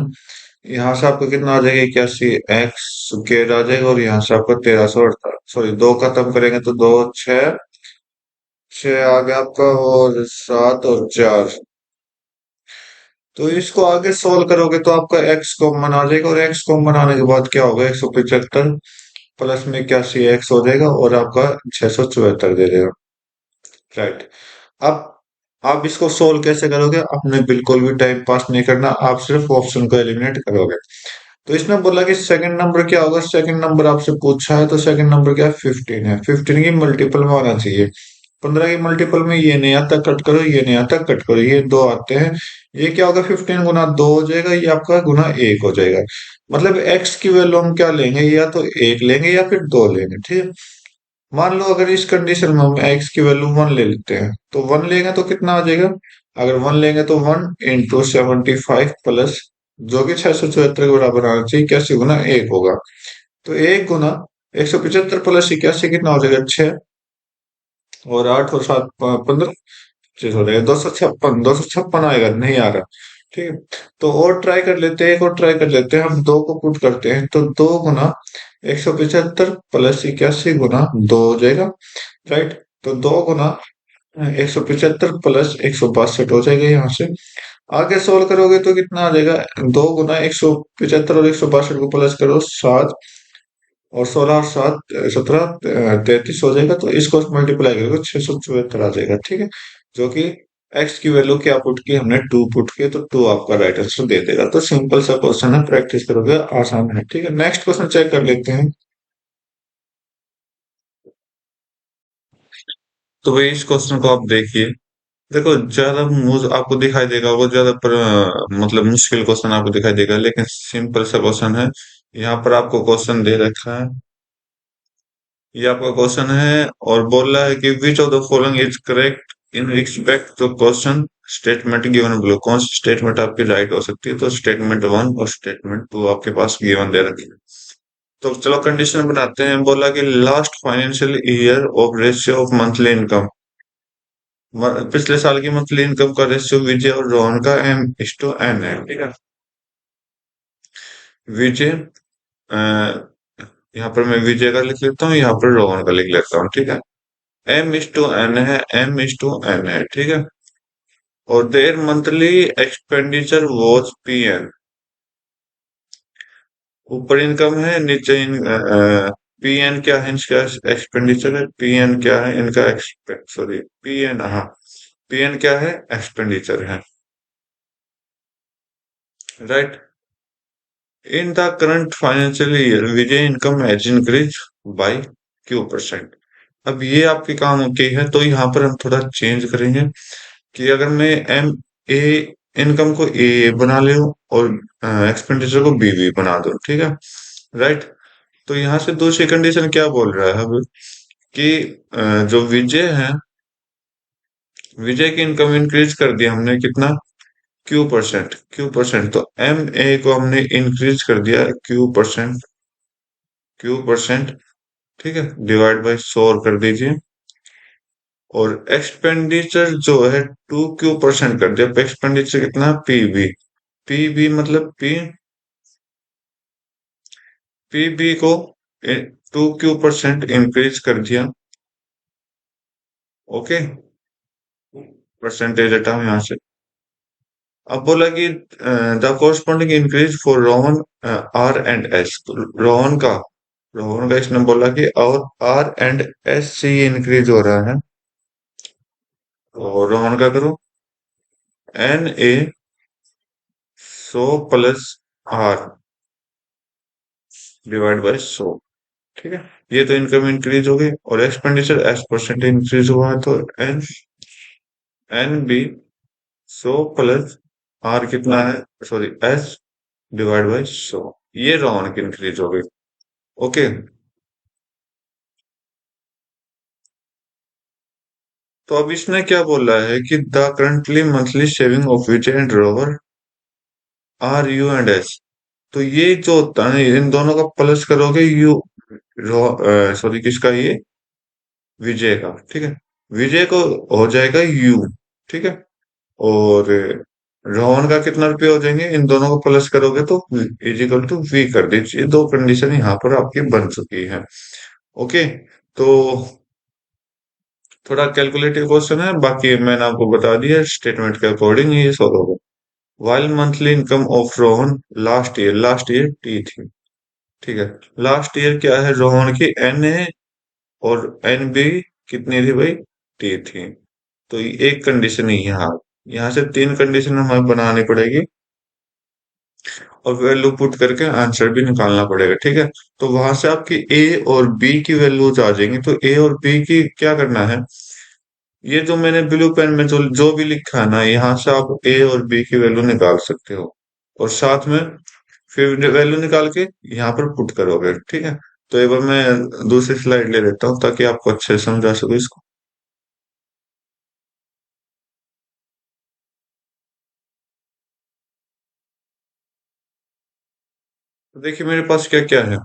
यहाँ से आपका कितना आ जाएगा, 81 एक्स स्क्वायर आ जाएगा, और यहाँ से आपका 1348, सॉरी, दो खत्म करेंगे तो दो, 6 6 आ गया आपका, और 7 और 4। तो इसको आगे सोल्व करोगे तो आपका एक्स कॉमन आ जाएगा, और एक्स कॉमन आने के बाद क्या होगा, 175 प्लस में 81 एक्स हो जाएगा, और आपका 674 दे देगा, राइट। अब आप इसको सोल्व कैसे करोगे, आपने बिल्कुल भी टाइम पास नहीं करना, आप सिर्फ ऑप्शन को एलिमिनेट करोगे। तो इसने बोला कि सेकंड नंबर क्या होगा, सेकंड नंबर आपसे पूछा है, तो सेकंड नंबर क्या है, 15 है, 15 की मल्टीपल में होना चाहिए। 15 के मल्टीपल में ये नहीं आता, कट करो, ये नहीं आता, कट करो, ये दो आते हैं। ये क्या होगा, 15 गुना दो हो जाएगा, ये आपका गुना एक हो जाएगा। मतलब एक्स की वैल्यू हम क्या लेंगे, या तो एक लेंगे या फिर दो लेंगे, ठीक है। मान लो अगर इस कंडीशन में हम एक्स की वैल्यू वन ले लेते हैं, तो वन लेंगे तो कितना आ जाएगा। अगर वन लेंगे तो 1 × 75 प्लस, जो कि 674 के बराबर आना चाहिए, 81 गुना 1 होगा। तो 1 गुना 175 प्लस 81 कितना हो जाएगा, 6। और 8 और 7 15 चीज हो जाएगा 256, 256 आएगा, नहीं आ रहा। ठीक है। तो और ट्राई कर लेते हैं, एक और ट्राई कर लेते हैं, हम दो को पुट करते हैं, तो 2 गुना 175 प्लस 81 गुना 2 हो जाएगा। राइट। तो 2 गुना 175 प्लस 162 हो जाएगा यहाँ से। आगे सोल्व करोगे तो कितना आ जाएगा, 2 गुना 175 और 162 को प्लस करो, 7 और 16 और 7 17 33 हो जाएगा। तो इसको मल्टीप्लाई करोगे 674 आ जाएगा, ठीक है। जो कि एक्स की वैल्यू क्या पुट की हमने, 2 पुट की, तो 2 आपका राइट आंसर दे देगा। तो सिंपल सा क्वेश्चन है, प्रैक्टिस करोगे आसान है, ठीक है। नेक्स्ट क्वेश्चन चेक कर लेते हैं। तो भाई इस क्वेश्चन को आप देखिए। देखो ज्यादा आपको दिखाई देगा, वो ज्यादा मतलब मुश्किल क्वेश्चन आपको दिखाई देगा, लेकिन सिंपल सा क्वेश्चन है। यहाँ पर आपको क्वेश्चन दे रखा है, ये आपका क्वेश्चन है, और बोल रहा है कि which of the following is correct in respect to question statement given below. कौन सी स्टेटमेंट आपकी राइट हो सकती है, तो स्टेटमेंट वन और स्टेटमेंट टू आपके पास गिवन दे रखी है। तो चलो कंडीशन बनाते हैं। बोला कि last financial year of ratio of monthly income, पिछले साल की मंथली इनकम का रेशियो विजय और रोहन का M/N है, ठीक है। विजय, यहाँ पर मैं विजय का लिख लेता हूँ, यहाँ पर रोहन का लिख लेता हूँ, ठीक है। M/N है, M/N है, ठीक है। और there monthly expenditure was PN। ऊपर इनकम है, नीचे PN क्या है, इनका एक्सपेंडिचर है। PN क्या है इनका, सॉरी PN, हाँ PN क्या है, एक्सपेंडिचर है। Right. In the current financial year Vijay income has increase by Q%। अब ये आपके काम की है, तो यहाँ पर हम थोड़ा चेंज करेंगे कि अगर मैं एम ए इनकम को ए बना ले और एक्सपेंडिचर को बी बना दूं, ठीक है। राइट। तो यहाँ से दूसरी कंडीशन क्या बोल रहा है अब, कि जो विजय है, विजय की इनकम इंक्रीज कर दिया हमने कितना, Q%। तो MA को हमने इंक्रीज कर दिया Q%, ठीक है, डिवाइड बाय 100 कर दीजिए। और एक्सपेंडिचर जो है 2Q% कर दिया। एक्सपेंडिचर कितना, पीबी मतलब पीबी को 2Q% इंक्रीज कर दिया। ओके, परसेंटेज हटाओ यहाँ से। अब बोला कि the corresponding increase for R&S। Rohan का इसने बोला कि और R&S से ये इंक्रीज हो रहा है। तो रोहन का करो, NA 100 plus R divide by 100, ठीक है। ये तो इनकम इंक्रीज हो गई, और एक्सपेंडिचर S% इंक्रीज हुआ है, तो NB 100 प्लस R कितना है, सॉरी S डिवाइड बाय 100। ये रौनक इंक्रीज हो गई। ओके। तो अब इसने क्या बोला है कि the currently monthly saving of Vijay and rover RU&S। तो ये जो होता है, इन दोनों का प्लस करोगे, यू सॉरी किसका, ये विजय का, ठीक है। विजय को हो जाएगा U, ठीक है। और रोहन का कितना रुपये हो जाएंगे, इन दोनों को प्लस करोगे तो इजिकल टू V कर दीजिए। दो कंडीशन यहाँ पर आपकी बन चुकी है। ओके। तो थोड़ा कैलकुलेटिव क्वेश्चन है, बाकी मैंने आपको बता दिया स्टेटमेंट के अकॉर्डिंग ये सॉल्व होगा। While monthly income of Rohan last year T थी, ठीक है। लास्ट ईयर क्या है, रोहन की NA और NB कितनी थी भाई, T थी। तो ये एक कंडीशन ही यहाँ, यहाँ से तीन कंडीशन हमें बनानी पड़ेगी, और वैल्यू पुट करके आंसर भी निकालना पड़ेगा, ठीक है। तो वहां से आपकी A और B की वैल्यूज आ जाएंगी। तो A और B की क्या करना है, ये जो मैंने ब्लू पेन में जो जो भी लिखा है ना, यहाँ से आप ए और बी की वैल्यू निकाल सकते हो, और साथ में फिर वैल्यू निकाल के यहाँ पर पुट करोगे, ठीक है। तो एक बार मैं दूसरी स्लाइड ले लेता हूँ ताकि आपको अच्छे से समझा सकूँ इसको। तो देखिए मेरे पास क्या क्या है।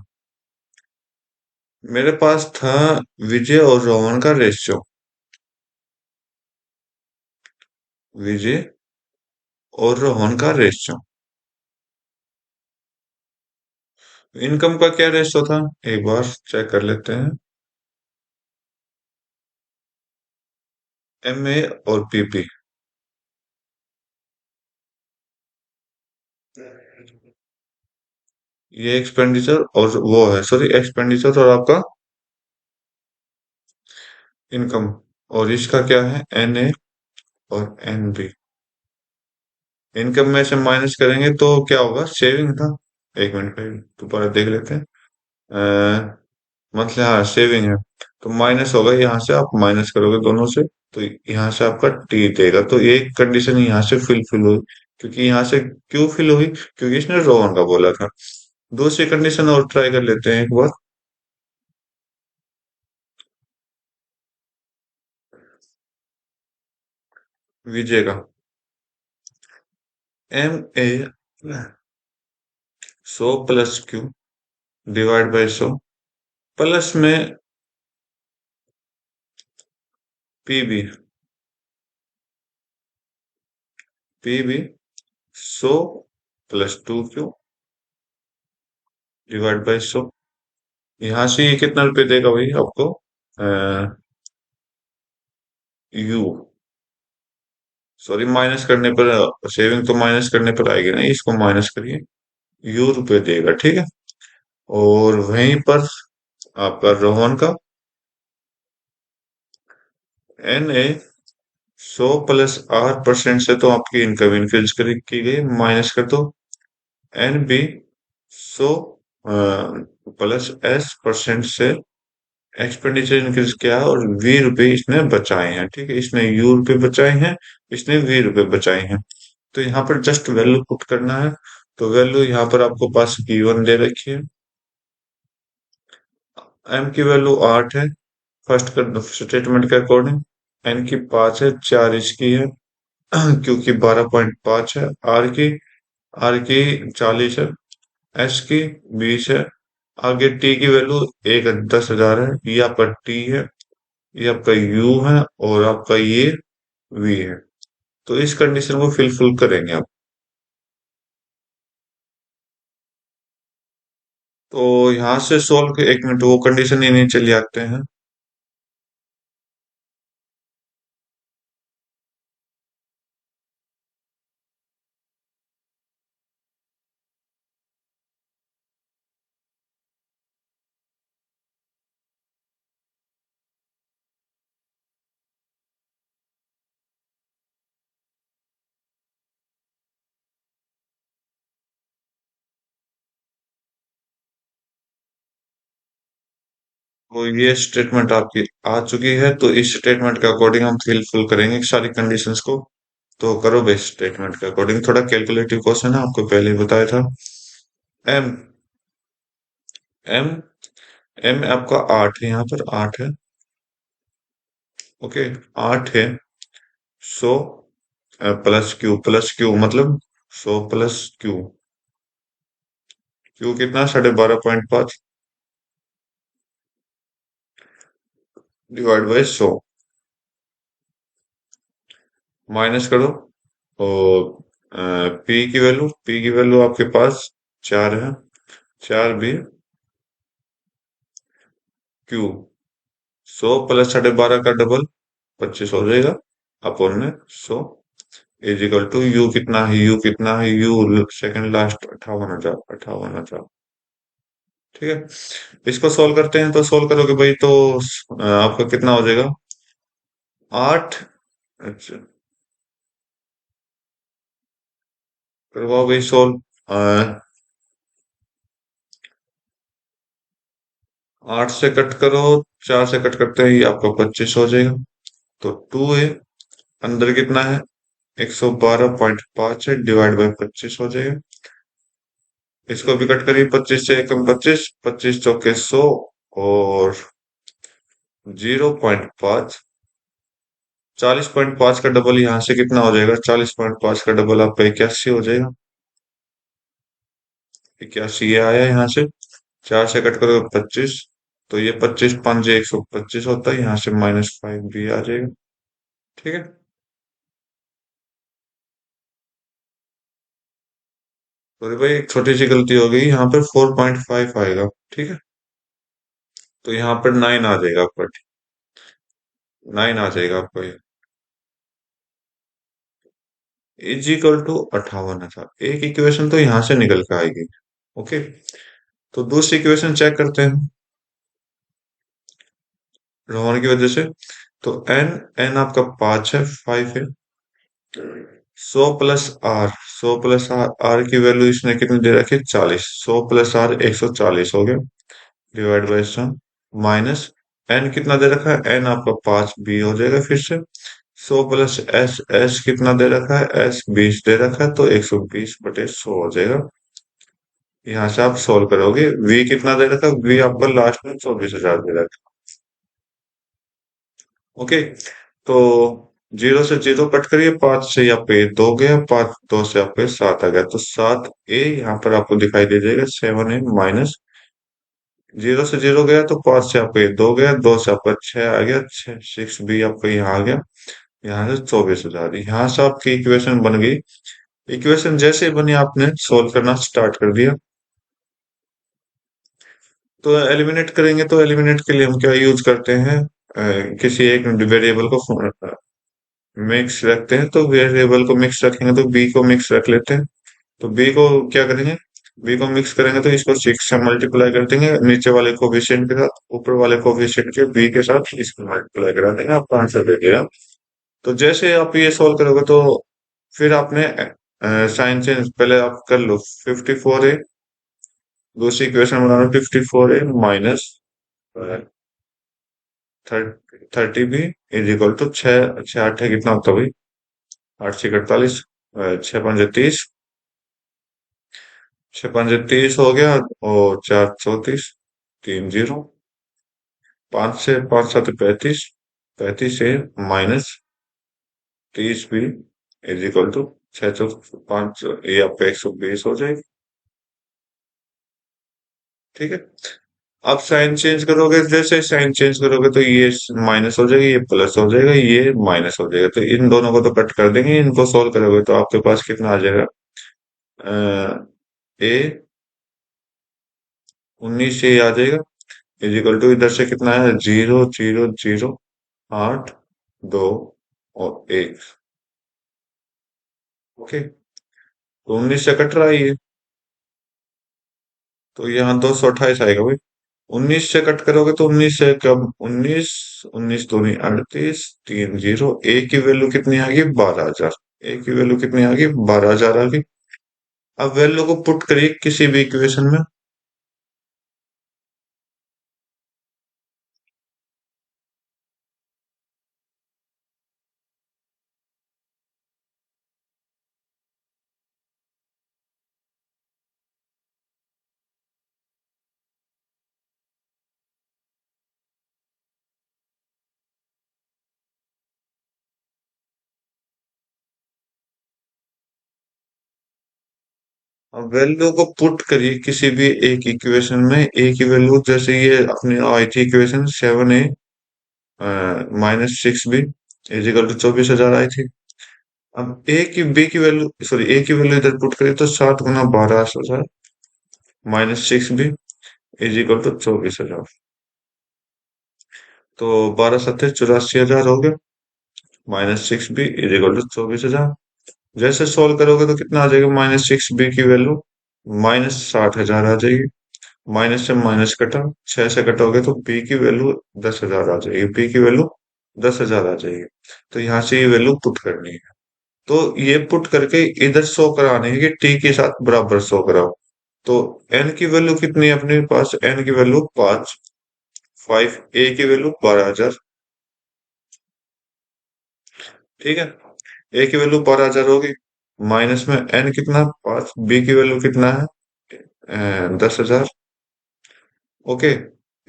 मेरे पास था विजय और रोहन का रेशियो। विजय और रोहन का रेशियो। इनकम का क्या रेशियो था, एक बार चेक कर लेते हैं। एम ए और पीपी। ये एक्सपेंडिचर और वो है, सॉरी, एक्सपेंडिचर और आपका इनकम। और इसका क्या है, एन ए और एन बी। इनकम में से माइनस करेंगे तो क्या होगा, सेविंग था। एक मिनट पे दोबारा देख लेते हैं। मंथली, हाँ सेविंग है। तो माइनस होगा, यहाँ से आप माइनस करोगे दोनों से, तो यहाँ से आपका टी देगा। तो ये कंडीशन यहाँ से फिल हुई। क्योंकि यहाँ से क्यों फिल हुई, क्योंकि इसने रोहन का बोला था। दूसरी कंडीशन और ट्राई कर लेते हैं एक बार। विजय का M A 100 plus Q divide by 100, plus में PB. PB 100 plus 2 Q divide by 100। यहाँ से ये कितना रुपए देगा भाई आपको, यू, सॉरी, माइनस करने पर, सेविंग तो माइनस करने पर आएगी ना, इसको माइनस करिए, यू रुपए देगा, ठीक है। और वहीं पर आपका रोहन का एन ए 100 प्लस R% से तो आपकी इनकम इंक्रीज की गई, माइनस कर दो एन बी 100 प्लस S% से एक्सपेंडिचर इंक्रीज किया है, और वी रुपए इसने बचाए हैं, ठीक है। इसने यू रुपए बचाए हैं, इसने वी रुपए बचाए हैं। तो यहाँ पर जस्ट वैल्यू पुट करना है। तो वैल्यू यहाँ पर आपको पास गिवन दे रखी है। एम की वैल्यू 8 है, फर्स्ट स्टेटमेंट के अकॉर्डिंग। एन की 5 है, 4 इसकी है। क्यू की 12.5 है। आर की 40 है। एस की 20 है। आगे टी की वैल्यू एक 10,000 है। ये आपका टी है, ये आपका यू है, और आपका ये वी है। तो इस कंडीशन को फिल करेंगे आप। तो यहाँ से सोल्व के, एक मिनट, वो कंडीशन ही नहीं चली आते हैं। तो ये स्टेटमेंट आपकी आ चुकी है, तो इस स्टेटमेंट के अकॉर्डिंग हम फिल करेंगे सारी कंडीशंस को। तो करो बेस स्टेटमेंट के अकॉर्डिंग, थोड़ा कैलकुलेटिव क्वेश्चन है, आपको पहले ही बताया था। एम एम एम आपका 8 है, यहाँ पर 8 है। ओके, 8 है। 100 प्लस क्यू मतलब 100 प्लस क्यू। क्यू कितना, 12.5 डिवाइड बाई 100, माइनस करो। और पी की वैल्यू आपके पास 4 है। 4 भी क्यू, 100 प्लस 12.5 का डबल 25 हो जाएगा, अपॉन में 100 इज इक्वल टू यू कितना है, यू कितना है, यू सेकंड लास्ट 58,000, 58,000, ठीक है। इसको सोल्व करते हैं, तो सोल्व करोगे भाई तो आपका कितना हो जाएगा, 8। अच्छा, करवाओ भाई सोल्व। 8 से कट करो, 4 से कट करते ही आपका 25 हो जाएगा। तो 2a अंदर कितना है, 112.5 है, डिवाइड बाय 25 हो जाएगा। इसको भी कट करिए, 25 से एकम 25, 25 चौके 100, और 0.5, 40.5 का डबल यहाँ से कितना हो जाएगा, 40.5 का डबल आपका 81 हो जाएगा। 81 ये आया यहाँ से, 4 से कट करोगे 25, तो ये 25 5 125 होता है, यहाँ से -5 भी आ जाएगा। ठीक है। तो भाई एक छोटी सी गलती हो गई, यहाँ पर 4.5 आएगा। ठीक है। तो यहाँ पर 9 आ जाएगा आपका, 9 आ जाएगा आपका ये। इज इक्वल टू 58,000, एक इक्वेशन तो यहाँ से निकल के आएगी। ओके। तो दूसरी इक्वेशन चेक करते हैं रोहन की वजह से। तो एन, एन आपका 5 है, 5 है, 100 plus R, 100 plus R, R की वैल्यू इसने कितनी दे रखी है, 40, 100 प्लस आर 140 हो गया, divide by sum, minus N कितना दे रखा है, एन आपका 5 बी हो जाएगा फिर से, 100 प्लस एस, एस कितना दे रखा है, एस 20 दे रखा है, तो 120/100 हो जाएगा। यहाँ से आप सोल्व करोगे, वी कितना दे रखा है, वी आपका लास्ट में 24,000 दे रखा है। ओके। तो 0 से 0 कट करिए, 5 से आपका ये 2 गया, 5 2 से आपका 7 आ गया, तो 7a यहाँ पर आपको दिखाई दे जाएगा, 7a माइनस, 0 से 0 गया तो 5 से आपका ये 2 गया, 2 से आपका 6 आ गया, 6b आपका यहाँ आ गया, यहाँ से 24,000, यहाँ से आपकी इक्वेशन बन गई। इक्वेशन जैसे ही बनी आपने सोल्व करना स्टार्ट कर दिया। तो एलिमिनेट करेंगे, तो एलिमिनेट के लिए हम क्या यूज करते हैं, किसी एक वेरिएबल को मिक्स रखते हैं, तो वेरिएबल को मिक्स रखेंगे तो बी को मिक्स रख लेते हैं। तो बी को क्या करेंगे, बी को मिक्स करेंगे तो इसको 6 से मल्टीप्लाई कर देंगे, नीचे वाले कोफिशिएंट के साथ, ऊपर वाले कोफिशिएंट के बी के साथ इसको मल्टीप्लाई करा देंगे, आपका आंसर दे देगा। तो जैसे आप ये सोल्व करोगे तो फिर आपने साइन चेंज पहले आप कर लो, 54a, दूसरी इक्वेशन बना लो, 54a minus 30b is equal to 6, 6 8 है कितना होता है भाई, 8 6 48, 6 5 30, 6 5 30 हो गया, और 4 34, 3 0, 5 से 5 7 35, 35 है minus 30b is equal to 6 5, ये आपका 120 हो जाएगी। ठीक है। अब साइन चेंज करोगे, जैसे साइन चेंज करोगे तो ये माइनस हो जाएगा, ये प्लस हो जाएगा, ये माइनस हो जाएगा, तो इन दोनों को तो कट कर देंगे, इनको सोल्व करोगे तो आपके पास कितना आ जाएगा, ए 19 से आ जाएगा, इज इक्वल टू इधर से कितना है, 0 0 0 8 2 और 1। ओके। तो 19 से कट रहा है ये, तो यहाँ 228 आएगा भाई। 19 से कट करोगे तो 19 से कब, 19, 19 दूनी 38, 3 0, ए की वैल्यू कितनी आ गई, 12,000, ए की वैल्यू कितनी आ गई, 12,000 आ गई। अब वैल्यू को पुट करिए किसी भी इक्वेशन में। अब वैल्यू को पुट करिए किसी भी एक इक्वेशन में, ए की वैल्यू जैसे ये अपनी आई थी equation 7a -6b is equal to 24,000 आई थी। अब ए की बी की वैल्यू, सॉरी ए की वैल्यू इधर पुट करिए तो 7 × 12,000 -6b इजिकल टू 24,000, तो 12 7 84,000 हो गया, -6b इजिकल टू 24,000। जैसे सोल्व करोगे तो कितना आ जाएगा, -6b की वैल्यू -60,000 आ जाएगी, माइनस से माइनस कटा, 6 से कटोगे तो बी की वैल्यू 10,000 आ जाएगी, बी की वैल्यू 10,000 आ जाएगी। तो यहाँ से ये वैल्यू पुट करनी है, तो ये पुट करके इधर शो कराने है कि टी के साथ बराबर शो कराओ। तो एन की वैल्यू कितनी है अपने पास, एन की वैल्यू 5, 5, ए की वैल्यू 12,000, ठीक है। ए की वैल्यू 12,000 होगी, माइनस में एन कितना 5, बी की वैल्यू कितना है 10,000। ओके,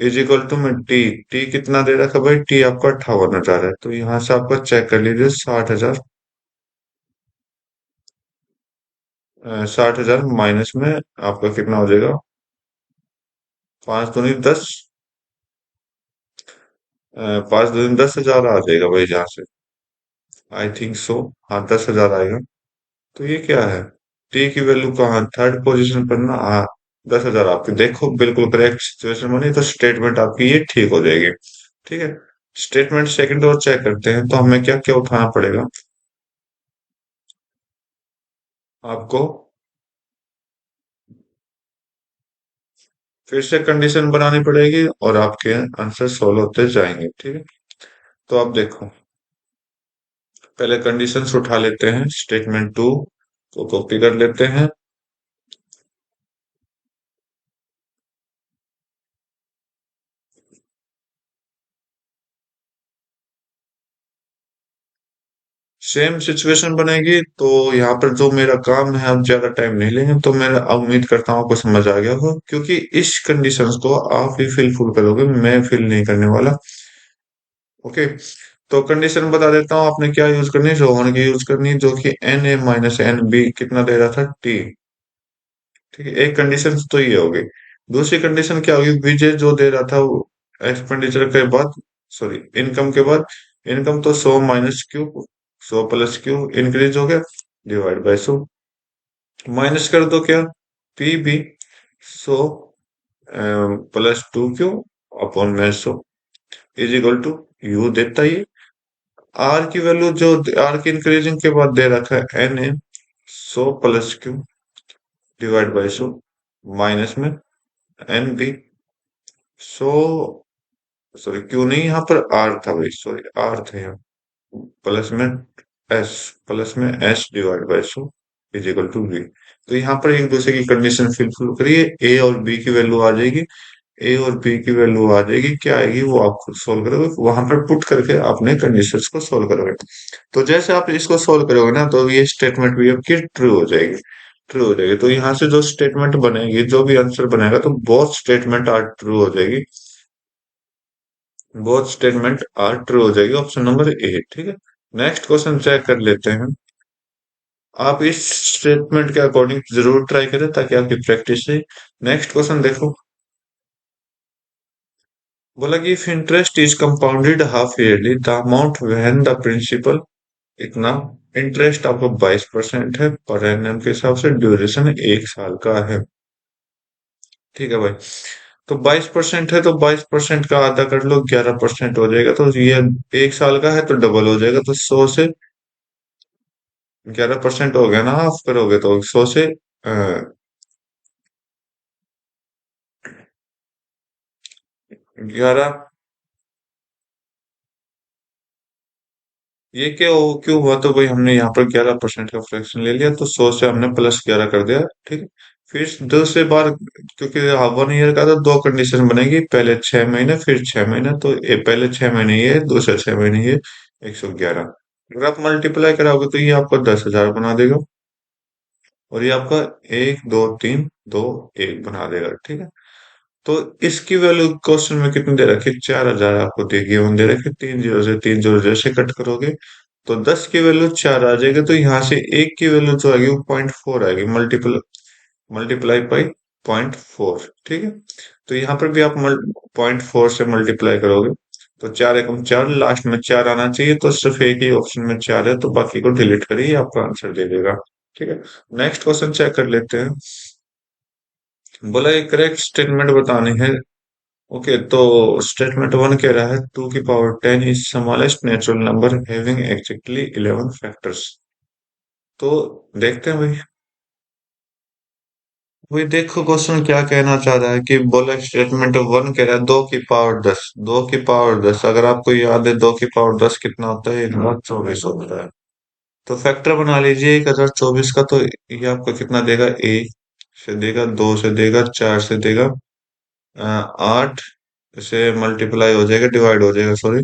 इज इक्वल टू में टी, टी कितना दे रखा भाई, टी आपका 58,000 है, तो यहाँ से आपका चेक कर लीजिए 60,000। 60,000 माइनस में आपका कितना हो जाएगा, 5 दूनी 10, 5 दूनी 10,000 आ जाएगा भाई जहाँ से, आई थिंक सो। हाँ 10,000 आएगा। तो ये क्या है, टी की वैल्यू कहाँ, थर्ड पोजीशन पर ना, हाँ 10,000 आपकी, देखो बिल्कुल करेक्ट सिचुएशन बनी, तो स्टेटमेंट आपकी ये ठीक हो जाएगी। ठीक है। स्टेटमेंट सेकंड और चेक करते हैं, तो हमें क्या क्या उठाना पड़ेगा आपको, फिर से कंडीशन बनानी पड़ेगी और आपके आंसर सोल्व होते जाएंगे। ठीक है। तो आप देखो, पहले कंडीशंस उठा लेते हैं, स्टेटमेंट टू को कॉपी कर लेते हैं। सेम सिचुएशन बनेगी, तो यहाँ पर जो मेरा काम है, अब ज्यादा टाइम नहीं लेंगे, तो मैं उम्मीद करता हूँ आपको समझ आ गया हो, क्योंकि इस कंडीशंस को आप ही फिल करोगे, मैं फिल नहीं करने वाला। ओके। तो कंडीशन बता देता हूँ, आपने क्या यूज करनी है, रोहन की यूज करनी है, जो कि N A minus N B कितना दे रहा था टी। ठीक है, एक कंडीशन तो ये होगी। दूसरी कंडीशन क्या होगी, विजय जो दे रहा था वो एक्सपेंडिचर के बाद, सॉरी इनकम के बाद, इनकम तो 100 - Q, 100 + Q इंक्रीज हो गया, डिवाइड बाय 100, माइनस कर दो क्या, पी बी 100 + 2Q अपॉन में 100 इज इक्वल टू यू देता ही। आर की वैल्यू जो, आर की इंक्रीजिंग के बाद दे रखा है N A 100 + Q divide by 100, minus में एन बी 100, सॉरी क्यू नहीं, यहाँ पर आर था भाई, सॉरी आर था यहाँ, प्लस में एस, प्लस में S divide by 100 is equal to B. तो यहाँ पर एक दूसरे की कंडीशन फिल करिए, ए और बी की वैल्यू आ जाएगी, ए और बी की वैल्यू आ जाएगी, क्या आएगी वो आप खुद सोल्व करोगे, वहां पर पुट करके अपने कंडीशंस को सोल्व करोगे। तो जैसे आप इसको सोल्व करोगे ना, तो ये स्टेटमेंट भी आपकी ट्रू हो जाएगी, ट्रू हो जाएगी। तो यहाँ से जो स्टेटमेंट बनेगी, जो भी आंसर बनेगा, तो बोथ स्टेटमेंट आर ट्रू हो जाएगी, बोथ स्टेटमेंट आर ट्रू हो जाएगी, ऑप्शन नंबर ए। ठीक है। नेक्स्ट क्वेश्चन चेक कर लेते हैं। आप इस स्टेटमेंट के अकॉर्डिंग जरूर ट्राई करें, ताकि आपकी प्रैक्टिस रहे। नेक्स्ट क्वेश्चन देखो, बोला कि if interest is compounded half yearly the amount when the principal, इतना इंटरेस्ट आपको 22% है पर एनम के हिसाब से, ड्यूरेशन 1 साल का है। ठीक है भाई। तो 22% है, तो 22% का आधा कर लो, 11% हो जाएगा, तो ये 1 साल का है तो डबल हो जाएगा, तो 100 से 11% हो गया ना, हाफ करोगे तो 100 से 11, ये क्या हो क्यों हुआ, तो भाई हमने यहाँ पर 11% का फ्रैक्शन ले लिया, तो 100 से हमने +11 कर दिया। ठीक है। फिर दूसरी बार, क्योंकि 1 ईयर का, तो दो कंडीशन बनेगी, पहले 6 महीने फिर 6 महीने, तो पहले 6 महीने ये, दूसरे 6 महीने ये, 111। अगर आप मल्टीप्लाई कराओगे तो ये आपको 10,000 बना देगा, और ये आपका 1 2 3 2 1 बना देगा। ठीक है। तो इसकी वैल्यू क्वेश्चन में कितनी दे रखी है, 4,000 आपको दे गिवन दे रखी है, 3 जीरो से 3 जीरो जैसे कट करोगे तो 10 की वैल्यू 4 आ जाएगी, तो यहाँ से एक की वैल्यू जो आएगी वो 0.4 आएगी, मल्टीप्लाई बाई 0.4। ठीक है। तो यहाँ पर भी आप 0.4 से मल्टीप्लाई करोगे, तो 4 एकम 4, लास्ट में 4 आना चाहिए, तो सिर्फ एक ही ऑप्शन में 4 है, तो बाकी को डिलीट करिए, आपका आंसर दे देगा। ठीक है। नेक्स्ट क्वेश्चन चेक कर लेते हैं। बोला एक करेक्ट स्टेटमेंट बतानी है। ओके, तो स्टेटमेंट वन कह रहा है 2 की power 10 is smallest natural number having exactly 11 factors. तो देखते हैं भाई, वही देखो क्वेश्चन क्या कहना चाह रहा है, कि बोला स्टेटमेंट वन कह रहा है 2 की पावर 10, 2 की पावर 10, अगर आपको याद है 2 की पावर 10 कितना होता है, 1,024 होता है। तो फैक्टर बना लीजिए 1,024 का, तो ये आपको कितना देगा, से देगा, 2 से देगा, 4 से देगा, 8 से मल्टीप्लाई हो जाएगा, डिवाइड हो जाएगा, सॉरी,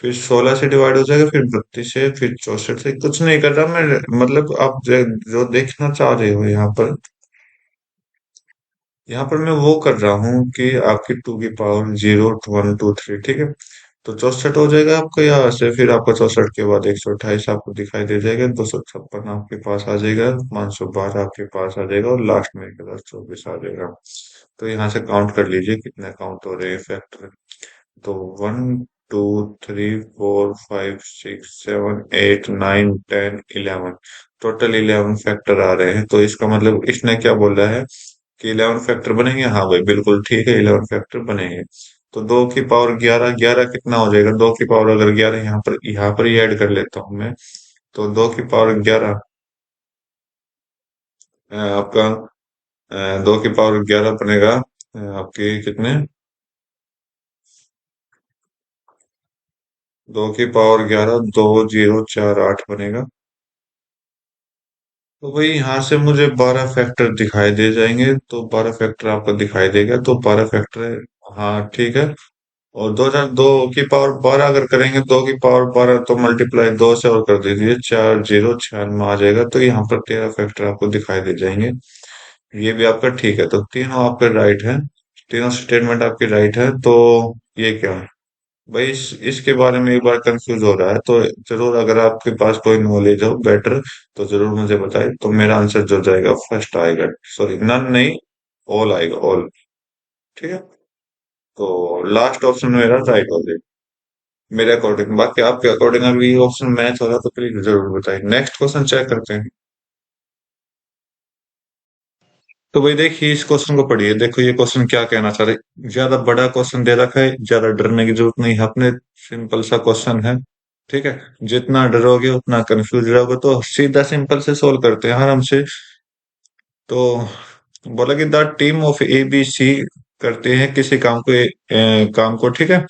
फिर 16 से डिवाइड हो जाएगा, फिर 32 से, फिर 64 से। कुछ नहीं कर रहा मैं, मतलब आप जो देखना चाह रहे हो यहाँ पर मैं वो कर रहा हूँ कि आपकी टू की पावर 0 1 2 3, ठीक है। तो 64 हो जाएगा आपका यहाँ से, फिर आपका 64 के बाद 128 आपको दिखाई दे जाएगा, 256 आपके पास आ जाएगा, 512 आपके पास आ जाएगा, और लास्ट में 1024 आ जाएगा। तो यहाँ से काउंट कर लीजिए कितने काउंट हो रहे हैं फैक्टर। तो 1 2 3 4 5 6 7 8 9 10 11, टोटल 11 फैक्टर आ रहे हैं। तो इसका मतलब इसने क्या बोला है कि 11 फैक्टर बनेंगे। हाँ भाई बिल्कुल ठीक है, 11 फैक्टर बनेंगे। तो 2 की पावर 11, 11 कितना हो जाएगा? 2 की पावर अगर 11 यहाँ पर ही ऐड कर लेता हूँ मैं। तो 2 की पावर 11, आपका 2 की पावर 11 बनेगा, आपके कितने, 2 की पावर 11 2048 बनेगा। तो भाई यहाँ से मुझे 12 फैक्टर दिखाई दे जाएंगे, तो 12 फैक्टर आपको दिखाई देगा, तो 12 फैक्टर। हाँ ठीक है। और 2 की पावर 12 अगर करेंगे, 2 की पावर 12 तो मल्टीप्लाई 2 से और कर दीजिए, 4096 आ जाएगा। तो यहाँ पर 13 फैक्टर आपको दिखाई दे जाएंगे। ये भी आपका ठीक है, तो तीनों आपके राइट है, तीनों स्टेटमेंट आपके राइट है। तो ये क्या है भाई, इसके बारे में एक बार कंफ्यूज हो रहा है तो जरूर, अगर आपके पास कोई नॉलेज हो बेटर, तो जरूर मुझे बताए। तो मेरा आंसर जो जाएगा फर्स्ट आएगा, सॉरी नन नहीं, ऑल आएगा, ऑल। ठीक है। तो लास्ट ऑप्शन मेरा राइट हो जाएगा मेरे अकॉर्डिंग। बाकी आपके अकॉर्डिंग अगर ये ऑप्शन मैच हो रहा तो प्लीज जरूर बताइए। नेक्स्ट क्वेश्चन चेक करते हैं। तो भाई देखिए, इस क्वेश्चन को पढ़िए, देखो ये क्वेश्चन क्या कहना चाह रहे हैं। ज्यादा बड़ा क्वेश्चन दे रखा है, ज्यादा डरने की जरूरत नहीं है, अपने सिंपल सा क्वेश्चन है। ठीक है। जितना डरोगे उतना कंफ्यूज रहोगे, तो सीधा सिंपल से सोल्व करते हैं आराम से। तो बोला कि the team of A B C करते हैं किसी काम को, काम को, ठीक है,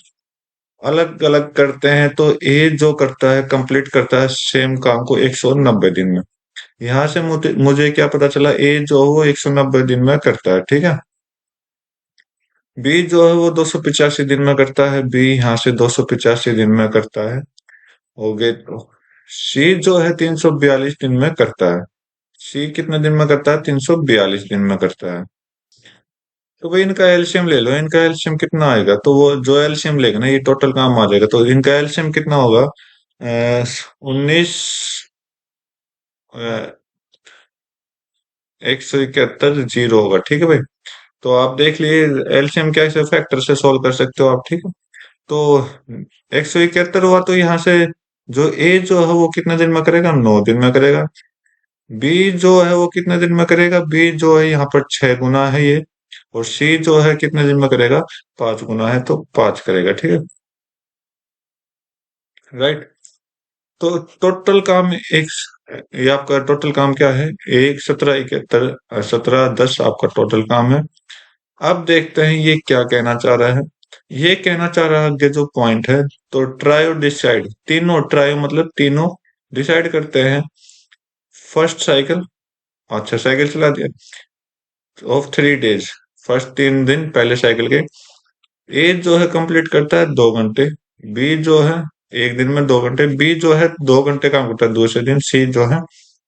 अलग अलग करते हैं। तो ए जो करता है, कंप्लीट करता है सेम काम को 190 दिन में। यहाँ से मुझे मुझे क्या पता चला, ए जो है वो 190 दिन में करता है, ठीक है। बी जो है वो 285 दिन में करता है, बी यहाँ से 285 दिन में करता है। हो गए। तो सी जो है 342 दिन में करता है। सी कितने दिन में करता है? 342 दिन में करता है। तो भाई इनका एलसीएम ले लो, इनका एलसीएम कितना आएगा? तो वो जो एलसीएम लेगा ना, ये टोटल काम आ जाएगा। तो इनका एलसीएम कितना होगा? 19, 171 जीरो होगा, ठीक है भाई। तो आप देख लिए एलसीएम कैसे फैक्टर से सोल्व कर सकते हो आप, ठीक है। तो 171 हुआ, तो यहाँ से जो ए जो है वो कितने दिन में करेगा? 9 दिन में करेगा। बी जो है वो कितने दिन में करेगा? बी जो है यहाँ पर 6 गुना है ये। और सी जो है कितने दिन में करेगा? 5 गुना है, तो 5 करेगा, ठीक है। राइट। तो टोटल काम एक, ये आपका टोटल काम क्या है? 1 17 71 17 10 आपका टोटल काम है। अब देखते हैं ये क्या कहना चाह रहा है। ये कहना चाह रहा है कि जो पॉइंट है, तो ट्राई और डिसाइड, तीनों ट्राई मतलब तीनों डिसाइड करते हैं फर्स्ट साइकिल, अच्छा साइकिल चला दिया, ऑफ 3 डेज, फर्स्ट 3 दिन पहले साइकिल के। ए जो है कंप्लीट करता है 2 घंटे, बी जो है 1 दिन में 2 घंटे, बी जो है 2 घंटे काम करता है दूसरे दिन, सी जो है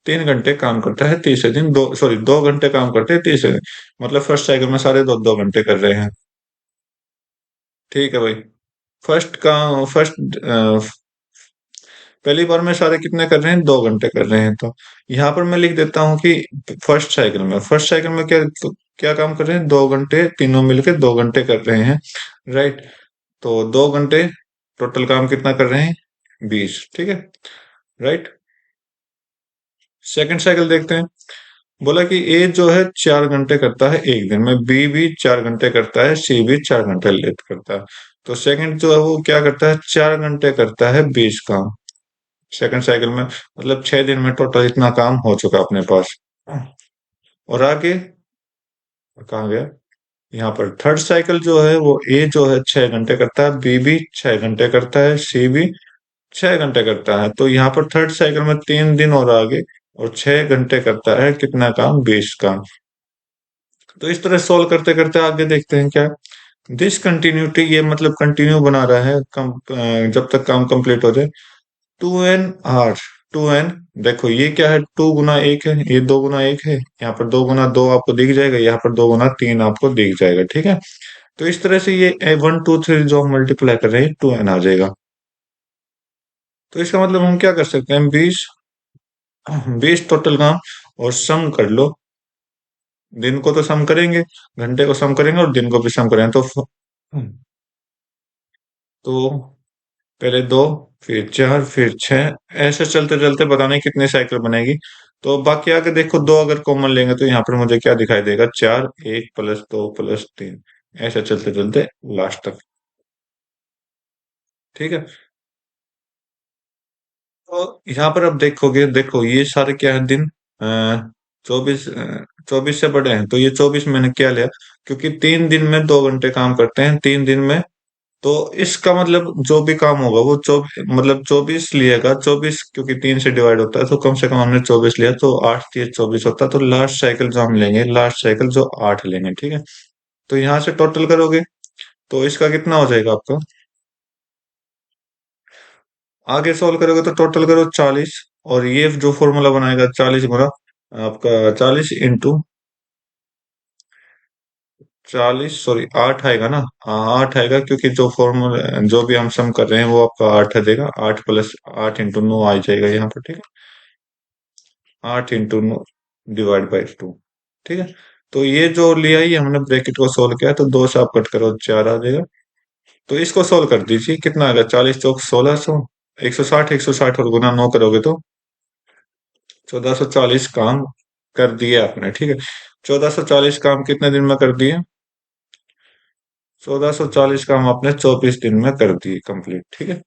3 घंटे काम करता है तीसरे दिन, 2 घंटे काम करते हैं तीसरे दिन। मतलब फर्स्ट साइकिल में सारे 2 2 घंटे कर रहे हैं। ठीक है भाई। फर्स्ट पहली बार में सारे कितने कर रहे हैं? 2 घंटे कर रहे हैं। तो यहाँ पर मैं लिख देता हूँ कि फर्स्ट साइकिल में क्या क्या काम कर रहे हैं? 2 घंटे, तीनों मिलके 2 घंटे कर रहे हैं। राइट। तो 2 घंटे टोटल काम कितना कर रहे हैं? 20, ठीक है। राइट। सेकंड साइकिल देखते हैं। बोला कि ए जो है 4 घंटे करता है एक दिन में, बी भी 4 घंटे करता है, सी भी 4 घंटे लेट करता है। तो सेकंड जो है वो क्या करता है? 4 घंटे करता है 20 काम सेकंड साइकिल में। मतलब 6 दिन में टोटल इतना काम हो चुका अपने पास। और आगे कहाँ गया? यहाँ पर थर्ड साइकिल जो है वो ए जो है 6 घंटे करता है, बी भी 6 घंटे करता है, सी भी 6 घंटे करता है। तो यहाँ पर थर्ड साइकिल में 3 दिन और आगे, और 6 घंटे करता है कितना काम? 20 काम। तो इस तरह सोल्व करते करते आगे देखते हैं क्या है। डिसकंटिन्यूटी ये मतलब कंटिन्यू बना रहा है जब तक काम कंप्लीट हो जाए। 2n r 2n, देखो ये क्या है, 2 गुना 1 है, ये 2 गुना 1 है, यहाँ पर 2 गुना 2 आपको दिख जाएगा, यहाँ पर 2 गुना 3 आपको दिख जाएगा, ठीक है। तो इस तरह से ये 1 2 3 जो हम मल्टीप्लाई कर रहे हैं 2n आ जाएगा। तो इसका मतलब हम क्या कर सकते हैं, 20 टोटल काम, और सम कर लो। दिन को तो सम करेंगे, घंटे को सम करेंगे और दिन को भी सम करेंगे, तो पहले 2, फिर 4, फिर 6, ऐसे चलते चलते पता नहीं कितने साइकिल बनेगी। तो बाकी आगे देखो, 2 अगर कॉमन लेंगे तो यहाँ पर मुझे क्या दिखाई देगा, 4, 1 + 2 + 3, ऐसे चलते चलते लास्ट तक, ठीक है। तो यहाँ पर अब देखोगे, देखो ये सारे क्या है दिन, 24 से बड़े हैं, तो ये 24 मैंने क्या लिया, क्योंकि 3 दिन में 2 घंटे काम करते हैं, 3 दिन में। तो इसका मतलब जो भी काम होगा वो 24, मतलब 24 लिएगा, 24 क्योंकि 3 से डिवाइड होता है, तो कम से कम हमने 24 लिया, तो 8 × 3 = 24 होता है। तो लास्ट साइकिल जो हम लेंगे, लास्ट साइकिल जो 8 लेंगे, ठीक है। तो यहाँ से टोटल करोगे तो इसका कितना हो जाएगा आपका, आगे सॉल्व करोगे तो टोटल करो 40, और ये जो फॉर्मूला बनाएगा 40 गुना आपका 40 × 40, सॉरी 8 आएगा ना, हाँ 8 आएगा, क्योंकि जो फॉर्मूला जो भी हम सम कर रहे हैं वो आपका 8 आ जाएगा, 8 + 8 × 9 आ जाएगा यहाँ पर, ठीक है। 8 × 9 ÷ 2, ठीक है। तो ये जो लिया ही हमने ब्रैकेट को सोल्व किया, तो 2 से आप कट करो 4 आ जाएगा। तो इसको सोल्व कर दीजिए, कितना आएगा, 40 × 4 = 1600, 160, 160 और गुना 9 करोगे तो 1440 काम कर दिए आपने, ठीक है। 1440 काम कितने दिन में कर दिए, 1440 काम आपने 24 दिन में कर दिए कंप्लीट, ठीक है।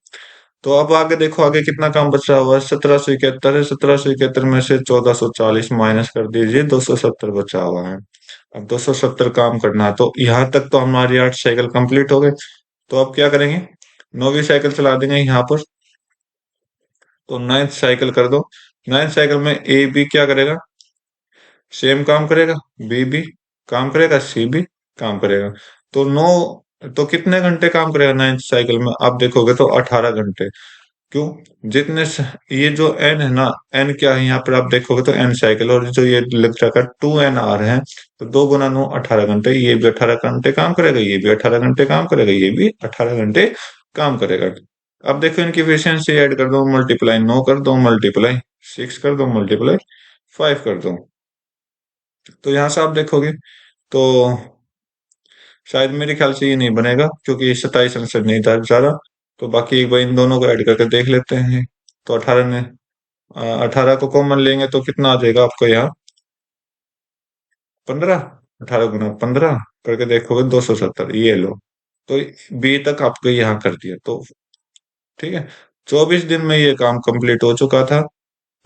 तो अब आगे देखो, आगे कितना काम बचा हुआ है, 1771 है, 1771 में से 1440 माइनस कर दीजिए, 270 बचा हुआ है। अब 270 काम करना है, तो यहाँ तक तो हमारी 8 साइकिल कंप्लीट हो गए। तो अब क्या करेंगे, 9वीं साइकिल चला देंगे यहाँ पर, तो 9th साइकिल कर दो। 9th साइकिल में ए बी क्या करेगा, सेम काम करेगा, बी भी काम करेगा, सी भी काम करेगा। तो 9, तो कितने घंटे काम करेगा 9th साइकिल में, आप देखोगे तो 18 घंटे। क्यों, ये जो एन है ना, एन क्या है यहाँ पर आप देखोगे तो एन साइकिल, और जो ये लिख रखा 2n r है, तो 2 × 9 18 घंटे, ये भी 18 घंटे काम करेगा, ये भी 18 घंटे काम करेगा, ये भी 18 घंटे काम करेगा। अब देखो इनकी एफिशिएंसी ऐड कर दो, मल्टीप्लाई 9 कर दो, मल्टीप्लाई 6 कर दो, मल्टीप्लाई 5 कर दो। तो यहाँ से आप देखोगे तो शायद मेरे ख्याल से ये नहीं बनेगा, क्योंकि 27 आंसर नहीं था ज्यादा। तो बाकी एक बार इन दोनों को ऐड करके देख लेते हैं। तो 18 को कॉमन लेंगे तो कितना आ जाएगा आपको यहाँ, 15, 18 × 15 करके देखोगे 270, ये लो। तो बी तक आपको यहाँ कर दिया, तो ठीक है। 24 दिन में ये काम कंप्लीट हो चुका था।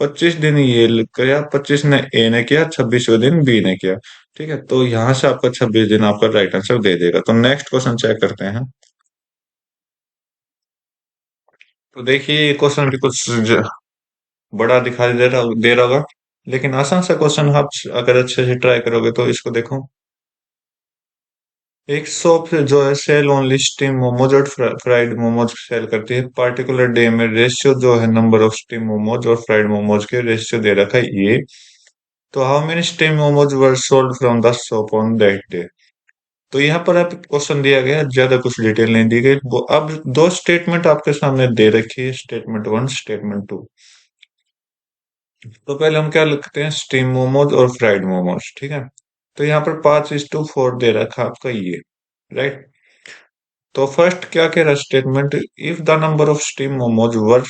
25 दिन ये किया, 25 ने ए ने किया, 26वें दिन बी ने किया, ठीक है। तो यहाँ से आपका 26 दिन आपका राइट आंसर दे देगा। तो नेक्स्ट क्वेश्चन चेक करते हैं। तो देखिए ये क्वेश्चन भी कुछ बड़ा दिखाई दे रहा होगा, लेकिन आसान सा क्वेश्चन, आप अगर अच्छे से ट्राई करोगे तो इसको देखो। एक शॉप जो है सेल ओनली स्टीम मोमोज और फ्राइड मोमोज सेल करती है, पार्टिकुलर डे में रेशियो जो है नंबर ऑफ स्टीम मोमोज और फ्राइड मोमोज के रेशियो दे रखा है ये। तो how many steam momos were sold from the shop on that day. तो यहाँ पर आप क्वेश्चन दिया गया है, ज्यादा कुछ डिटेल नहीं दी गई। वो अब दो स्टेटमेंट आपके सामने दे रखी है, स्टेटमेंट 1, स्टेटमेंट 2। तो पहले हम क्या लिखते हैं, स्टीम मोमोज और फ्राइड मोमोज, ठीक है। तो यहाँ पर 5:4 दे रखा है आपका ये, राइट। तो फर्स्ट क्या कह रहा है statement, if the number of steam momos were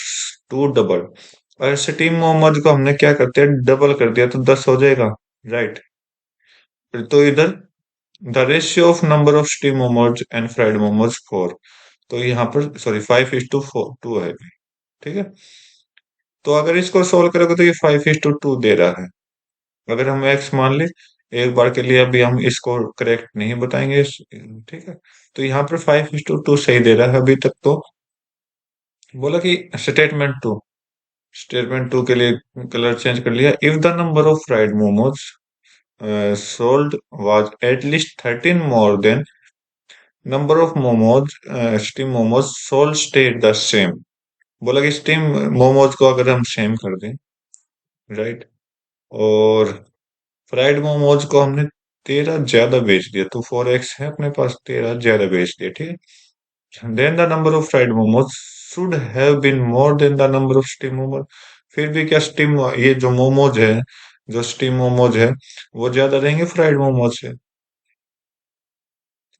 to double, और स्टीम मोमोज को हमने क्या करते हैं, डबल कर दिया तो 10 हो जाएगा, राइट। तो इधर the ratio of number of steam momos and fried momos 4, तो यहाँ पर सॉरी 5:2 है, ठीक है। तो अगर इसको सोल्व करोगे तो ये 5:2 दे रहा है। अगर हम एक्स मान ले, एक बार के लिए अभी हम इसको करेक्ट नहीं बताएंगे, ठीक है। तो यहाँ पर 5:2 सही दे रहा है अभी तक। तो बोला कि स्टेटमेंट टू के लिए कलर चेंज कर लिया, if the number of fried momos sold was at least 13 more than number of momos, steam momos sold state the same. बोला कि स्टीम मोमोज को अगर हम सेम कर दें, राइट, और फ्राइड मोमोज को हमने 13 ज्यादा बेच दिया, तो 4x है अपने पास, 13 ज्यादा बेच दिया, ठीक है। Then the number of fried momos should have been more than the number of steam momos. फिर भी क्या स्टीम, ये जो मोमोज है, जो स्टीम मोमोज है, वो ज्यादा रहेंगे फ्राइड मोमोज से,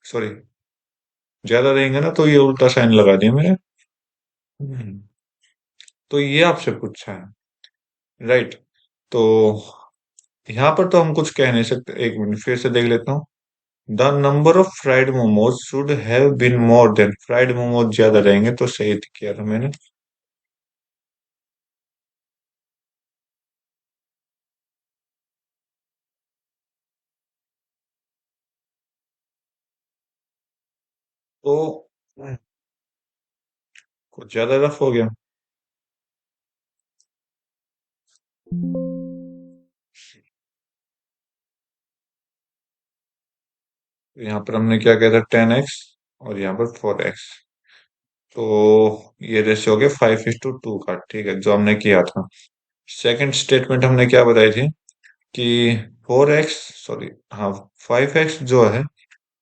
सॉरी, ज्यादा रहेंगे ना, तो ये उल्टा साइन लगा दिया मैंने। हम्म, तो ये आपसे पूछा है, राइट। तो यहाँ पर तो हम कुछ कह नहीं सकते, एक मिनट फिर से देख लेता हूँ। The number of fried momos should have been more than, fried momos ज्यादा रहेंगे, तो सही किया था मैंने। तो कुछ ज्यादा रफ हो गया। यहाँ पर हमने क्या किया था, 10x, और यहाँ पर 4x। तो ये रेशियो हो गया 5:2 का, ठीक है, जो हमने किया था। सेकंड स्टेटमेंट हमने क्या बताई थी कि 4x, सॉरी, हाँ, 5x जो है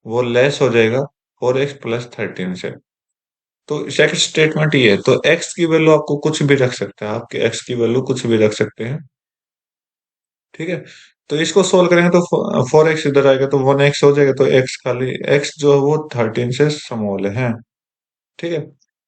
वो लेस हो जाएगा 4x+13 से। तो सेकंड स्टेटमेंट ये है, तो x की वैल्यू आपको कुछ भी रख सकते हैं, आपके x की वैल्यू कुछ भी रख सकते हैं, ठीक है। तो इसको सोल्व करेंगे तो 4x इधर आएगा तो 1x हो जाएगा, तो x खाली x जो है वो 13 से स्मॉल है, ठीक है।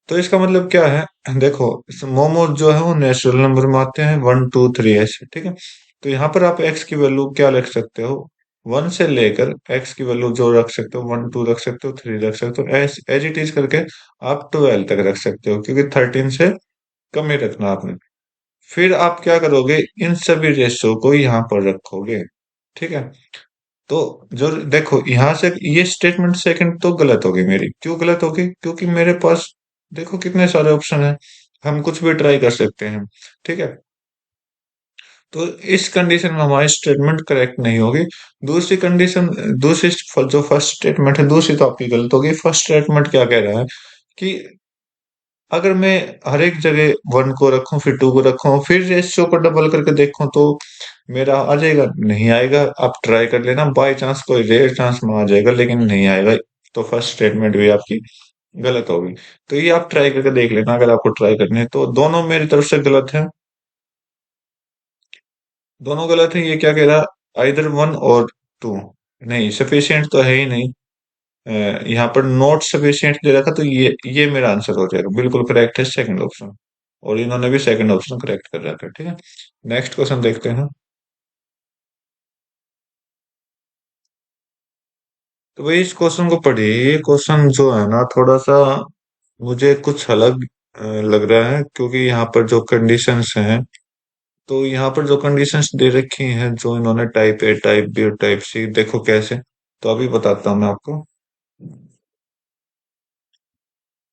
तो इसका मतलब क्या है, देखो, मोमोज जो है वो नेचुरल नंबर में आते हैं, 1 2 3 ऐसे, ठीक है। तो यहाँ पर आप x की वैल्यू क्या रख सकते हो, 1 से लेकर x की वैल्यू जो रख सकते हो, 1 2 रख सकते हो, 3 रख सकते हो, एज एज इट इज करके आप 12 तक रख सकते हो, क्योंकि 13 से कम ही रखना आपने। फिर आप क्या करोगे, इन सभी रेशो को यहाँ पर रखोगे, ठीक है। तो जो देखो यहाँ से ये स्टेटमेंट सेकंड तो गलत होगी मेरी, क्यों गलत होगी, क्योंकि मेरे पास देखो कितने सारे ऑप्शन है, हम कुछ भी ट्राई कर सकते हैं, ठीक है। तो इस कंडीशन में हमारी स्टेटमेंट करेक्ट नहीं होगी। दूसरी कंडीशन, दूसरी जो फर्स्ट स्टेटमेंट है, दूसरी तो आपकी गलत होगी। फर्स्ट स्टेटमेंट क्या कह रहा है कि अगर मैं हर एक जगह 1 को रखूं, फिर 2 को रखूं, फिर रेशियो को डबल करके देखूं, तो मेरा आ जाएगा, नहीं आएगा। आप ट्राई कर लेना, बाय चांस कोई रेयर चांस में आ जाएगा, लेकिन नहीं आएगा। तो फर्स्ट स्टेटमेंट भी आपकी गलत होगी। तो ये आप ट्राई करके देख लेना, अगर आपको ट्राई करनी है तो। दोनों मेरी तरफ से गलत है, दोनों गलत है। ये क्या कह रहा है, आइदर 1 और 2, नहीं सफिशियंट तो है ही नहीं। यहाँ पर नॉट सफिशियंट दे रखा, तो ये मेरा आंसर हो जाएगा, बिल्कुल करेक्ट है सेकंड ऑप्शन। और इन्होंने भी सेकंड ऑप्शन करेक्ट कर रखा है, ठीक है। नेक्स्ट क्वेश्चन देखते हैं। तो भाई इस क्वेश्चन को पढ़िए। ये क्वेश्चन जो है ना, थोड़ा सा मुझे कुछ अलग लग रहा है, क्योंकि यहाँ पर जो कंडीशंस हैं, तो यहाँ पर जो कंडीशंस दे रखी हैं, जो इन्होंने टाइप ए, टाइप बी और टाइप सी, देखो कैसे। तो अभी बताता हूँ मैं आपको।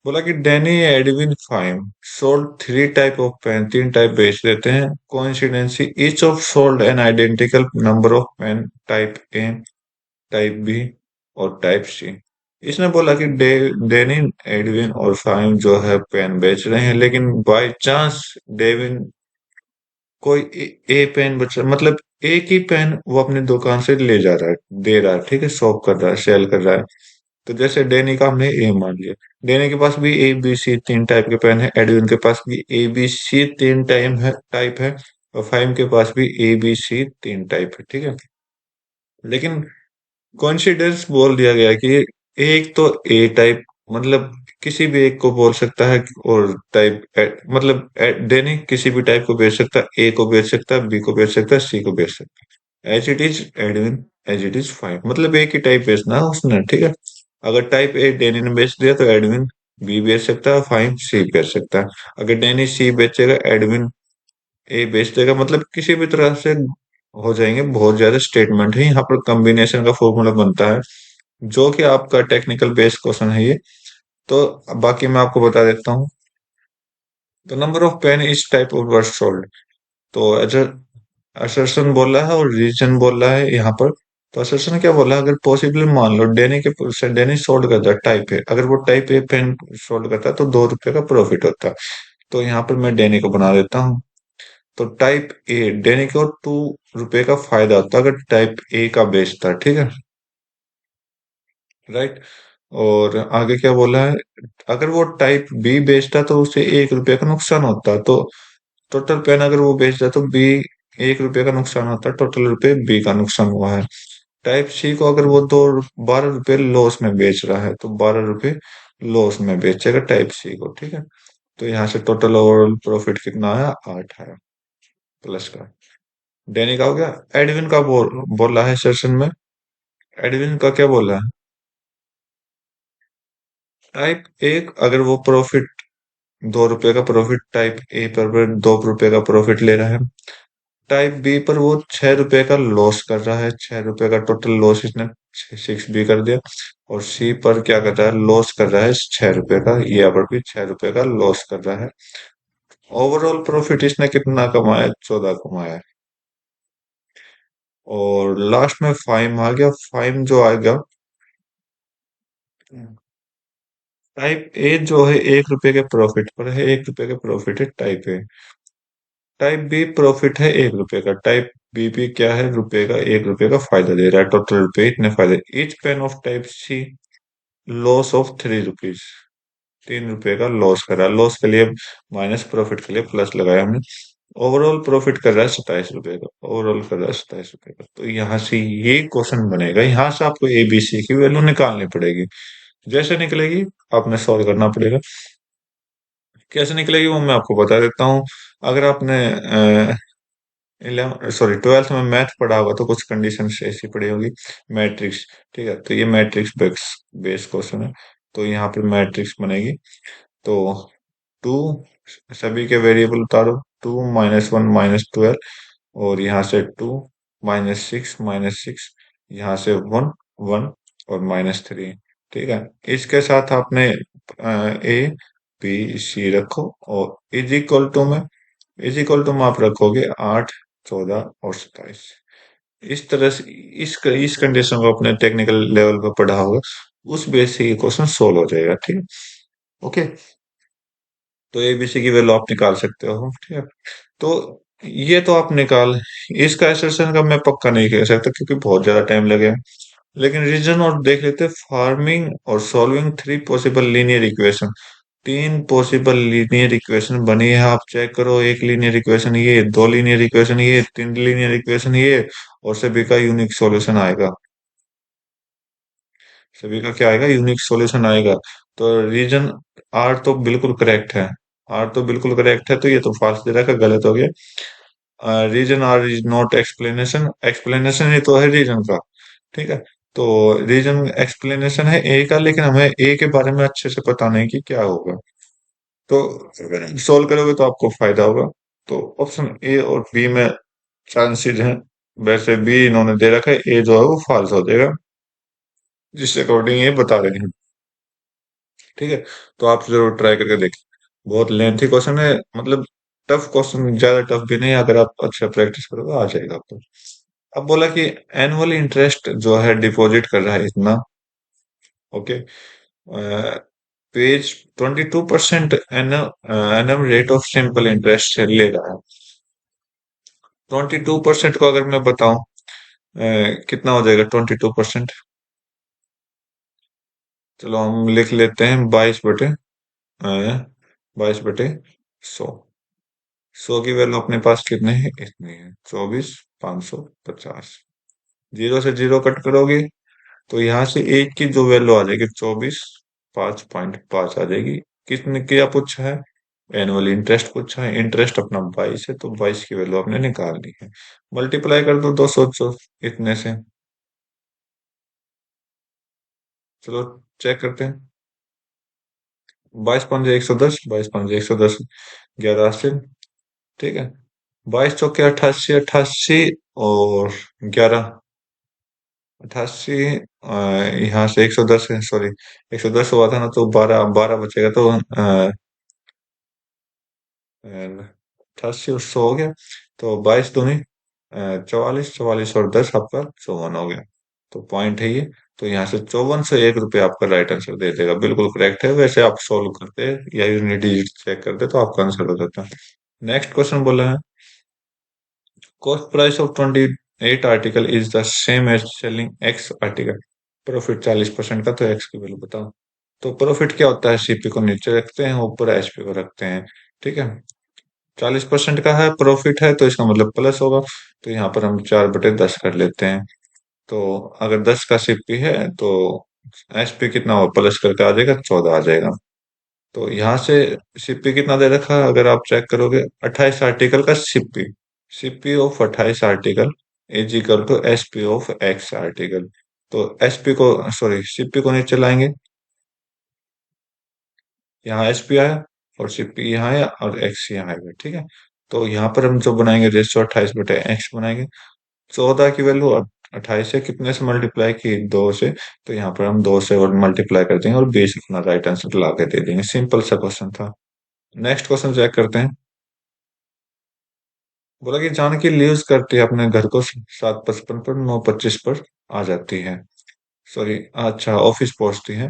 बोला कि Danny Edwin firm sold 3 type of pen, 3 type बेच देते हैं। Coincidentally each of sold an identical number of pen, type A, type B और टाइप सी। इसने बोला कि डेनी, एडविन और फाइम जो है पेन बेच रहे हैं, लेकिन बाय चांस डेविन कोई ए पेन बच रहा, मतलब एक ही पेन वो अपनी दुकान से ले जा रहा है, दे रहा है, ठीक है, शॉप कर रहा है, सेल कर रहा है। तो जैसे डेनी का हमने ए मान लिया, डेनी के पास भी ए बी सी 3 टाइप के पेन है, एडविन के पास भी ए बी सी 3 टाइप है, और फाइम के पास भी ए बी सी 3 टाइप है, ठीक है। लेकिन कॉन्सिडर्स बोल दिया गया कि एक तो ए टाइप, मतलब किसी भी एक को बोल सकता है, और टाइप मतलब डेनी किसी भी टाइप को बेच सकता है, ए को बेच सकता है, बी को बेच सकता है, सी को बेच सकता है, एज इट इज एडविन, एज इट इज फाइव, मतलब एक ही टाइप बेचना है उसने, ठीक है। अगर टाइप ए डेनी ने बेच दिया, तो एडविन बी बेच सकता है, फाइव सी बेच सकता है। अगर डेनी सी बेचेगा, एडविन ए बेच देगा, मतलब किसी भी तरह से हो जाएंगे। बहुत ज्यादा स्टेटमेंट है, यहाँ पर कॉम्बिनेशन का फॉर्मूला बनता है, जो कि आपका टेक्निकल बेस्ड क्वेश्चन है ये। तो बाकी मैं आपको बता देता हूँ। तो नंबर ऑफ पेन इस टाइप ऑफ वर्ड सोल्ड, तो असर्शन बोल रहा है और रीजन बोल रहा है यहाँ पर। तो असर्शन क्या बोला, अगर पॉसिबली मान लो डेनी के से डेनी सोल्ड करता है टाइप ए, अगर वो टाइप ए पेन सोल्ड करता है तो 2 रुपए का प्रॉफिट होता है। तो यहाँ पर मैं डेनी को बना देता हूँ। तो टाइप ए डेनी को 2 रुपए का फायदा होता है अगर टाइप ए का बेचता है, ठीक है, राइट। और आगे क्या बोला है, अगर वो टाइप बी बेचता तो उसे 1 रुपए का नुकसान होता, तो टोटल पेन अगर वो बेचता तो बी 1 रुपए का नुकसान होता, टोटल रुपए बी का नुकसान हुआ है। टाइप सी को अगर वो 12 रुपए लॉस में बेच रहा है तो 12 रुपए लॉस में बेचेगा टाइप सी को, ठीक है। तो यहाँ से टोटल ओवरऑल प्रॉफिट कितना आया, 8 आया प्लस का। डैनी का हो गया। एडविन का बोला है सेशन में। एडविन का क्या बोला है, टाइप एक अगर वो प्रॉफिट 2 रुपए का प्रॉफिट टाइप ए पर 2 रुपए का प्रॉफिट ले रहा है, टाइप बी पर वो 6 रुपए का लॉस कर रहा है, 6 रुपए का टोटल लॉस इसने 6 बी कर दिया। और सी पर क्या कर रहा है, लॉस कर रहा है 6 रुपए का, यहाँ पर भी 6 रुपए का लॉस कर रहा है। ओवरऑल प्रॉफिट इसने कितना कमाया, 14 कमाया। और लास्ट में फाइम आ गया, फाइम जो आएगा, टाइप ए जो है 1 रुपए के प्रॉफिट पर है, 1 रुपए के प्रॉफिट है type A. Type B profit है 1 रुपए का, टाइप बी भी क्या है, रुपए का, 1 रुपए का फायदा दे रहा है, टोटल रुपए इतने फायदे। Each pen of type C loss of 3 rupees, 3 रुपए का लॉस करा, लॉस के लिए माइनस, प्रॉफिट के लिए प्लस लगाया हमने। ओवरऑल प्रॉफिट कर रहा है 27 रुपए का, ओवरऑल कर रहा है 27 रुपए का। तो यहाँ से ये क्वेश्चन बनेगा, यहाँ से आपको एबीसी की वैल्यू निकालनी पड़ेगी। जैसे निकलेगी आपने सॉल्व करना पड़ेगा। कैसे निकलेगी वो मैं आपको बता देता हूँ। अगर आपने 12th में मैथ पढ़ा होगा तो कुछ कंडीशन ऐसी पड़ी होगी, मैट्रिक्स, ठीक है। तो ये मैट्रिक्स बेस बेस क्वेश्चन है। तो यहाँ पर मैट्रिक्स बनेगी। तो 2, सभी के वेरिएबल उतारो, 2 - 1 - 12, और यहाँ से 2 - 6 - 6, यहाँ से 1 1 और -3, ठीक है। इसके साथ आपने ए बी सी रखो, और इज इक्वल टू में आप रखोगे 8 14 और 27। इस तरह से इस कंडीशन को अपने टेक्निकल लेवल पर पढ़ा होगा, उस बेस से ये क्वेश्चन सोल्व हो जाएगा, ठीक है। ओके, तो एबीसी की वैल्यू आप निकाल सकते हो, ठीक है। तो ये तो आप निकाल, इसका एसर्शन का मैं पक्का नहीं कह सकता क्योंकि बहुत ज्यादा टाइम लगेगा। लेकिन रीजन और देख लेते हैं, फार्मिंग और solving 3 possible linear equation, 3 possible linear equation बनी है, आप चेक करो। एक लीनियर इक्वेशन ये, 2 लीनियर इक्वेशन ये, 3 लीनियर इक्वेशन ये, और सभी का यूनिक सॉल्यूशन आएगा। सभी का क्या आएगा, यूनिक सॉल्यूशन आएगा। तो रीजन आर तो बिल्कुल करेक्ट है, आर तो बिल्कुल करेक्ट है, तो ये तो फाल्स दे रखा, गलत हो गया। Reason R is not explanation, explanation ही तो है रीजन का, ठीक है। तो रीजन एक्सप्लेनेशन है ए का, लेकिन हमें ए के बारे में अच्छे से पता नहीं कि क्या होगा। तो अगर सोल्व करोगे तो आपको फायदा होगा। तो ऑप्शन ए और बी में चांसेस हैं। वैसे बी इन्होंने दे रखा है, ए जो है वो फॉल्स हो जाएगा, जिसके अकॉर्डिंग ये बता रहे हैं, ठीक है। तो आप जरूर ट्राई करके देखें। बहुत लेंथी क्वेश्चन है, मतलब टफ क्वेश्चन, ज्यादा टफ भी नहीं, अगर आप अच्छा प्रैक्टिस करोगे आ जाएगा आपको। अब बोला कि एनुअल इंटरेस्ट जो है डिपॉजिट कर रहा है इतना, okay, page 22% annum rate of simple interest से ले रहा है। 22% को अगर मैं बताऊं कितना हो जाएगा 22%, चलो हम लिख लेते हैं 22/100। 100 की वैल्यू अपने पास कितने है, इतनी है, 24,550। जीरो से जीरो कट करोगे तो यहाँ से एक की जो वैल्यू आ जाएगी 24,5.5 आ जाएगी। कितने क्या पूछा है, एनुअल इंटरेस्ट पूछा है, इंटरेस्ट अपना 22 है, तो 22 की वैल्यू आपने निकालनी है। मल्टीप्लाई कर दो 200 इतने से। चलो चेक करते हैं। 22 × 110, 22 × 110, 11 ठीक है। 22 × 4 = 88, 88 और 11 88। यहाँ से 110 है, सॉरी 110 हुआ था ना, तो 12 12 बचेगा, तो 88 और 100 हो गया। तो 22 दूनी 44, 44 और 10 आपका 54 हो गया। तो पॉइंट है ये। तो यहाँ से 5401 रुपये आपका राइट आंसर दे देगा। बिल्कुल करेक्ट है। वैसे आप सोल्व करते या यूनिट डिजिट चेक करते तो आपका आंसर हो जाता। नेक्स्ट क्वेश्चन बोला है, cost price of 28 article is the same as selling X article. Profit 40% का, तो एक्स की वैल्यू बताओ। तो प्रॉफिट क्या होता है, सीपी को नीचे रखते हैं, ऊपर एचपी को रखते हैं। ठीक है। 40% का है, प्रॉफिट है, तो इसका मतलब प्लस होगा। तो यहाँ पर हम 4/10 कर लेते हैं। तो अगर 10 का सीपी है तो एचपी कितना होगा, प्लस करके आ जाएगा, 14 आ जाएगा। तो यहाँ से सीपी कितना दे रखा है, अगर आप चेक करोगे 28 आर्टिकल का CP. CP of 28 article is equal to SP of X article. तो एसपी को, सॉरी, सीपी को नीचे लाएंगे, यहाँ एसपी आया, और सीपी यहाँ आया, और एक्स यहाँ आएगा। ठीक है। तो यहाँ पर हम जो बनाएंगे रेशियो 28/x बनाएंगे। 14 की वैल्यू 28 से कितने से मल्टीप्लाई की, 2 से। तो यहाँ पर हम 2 से और मल्टीप्लाई कर देंगे और 20 अपना राइट आंसर ला के दे देंगे। सिंपल सा क्वेश्चन था। नेक्स्ट क्वेश्चन चेक करते हैं। बोला कि जानकी लीव्स करती है अपने घर को 7:55 पर, 9:25 पर आ जाती है। सॉरी, अच्छा, ऑफिस पहुंचती है।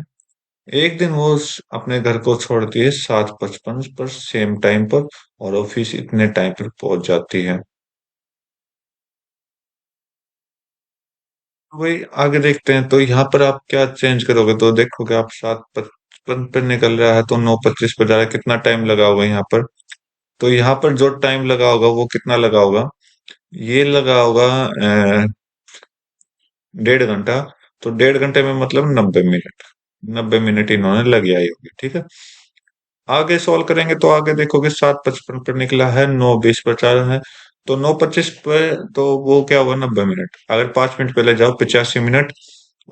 एक दिन वो अपने घर को छोड़ती है 7:55 पर, सेम टाइम पर, और ऑफिस इतने टाइम पर पहुंच जाती है। वही आगे देखते हैं। तो यहाँ पर आप क्या चेंज करोगे, तो देखोगे आप 7:55 पर निकल रहा है तो 9:25 पर जा रहा है, कितना टाइम लगा होगा यहाँ पर। तो यहाँ पर जो टाइम लगा होगा वो कितना लगा होगा, ये लगा होगा 1.5 घंटा। तो 1.5 घंटे में मतलब 90 मिनट। 90 मिनट इन्होंने लग आई होगी। ठीक है। आगे सॉल्व करेंगे तो आगे देखोगे 7:55 पर निकला है, 9:20 पर चाह रहा है, तो 9:25 पे तो वो क्या हुआ, 90 मिनट। अगर 5 मिनट पहले जाओ, 85 मिनट।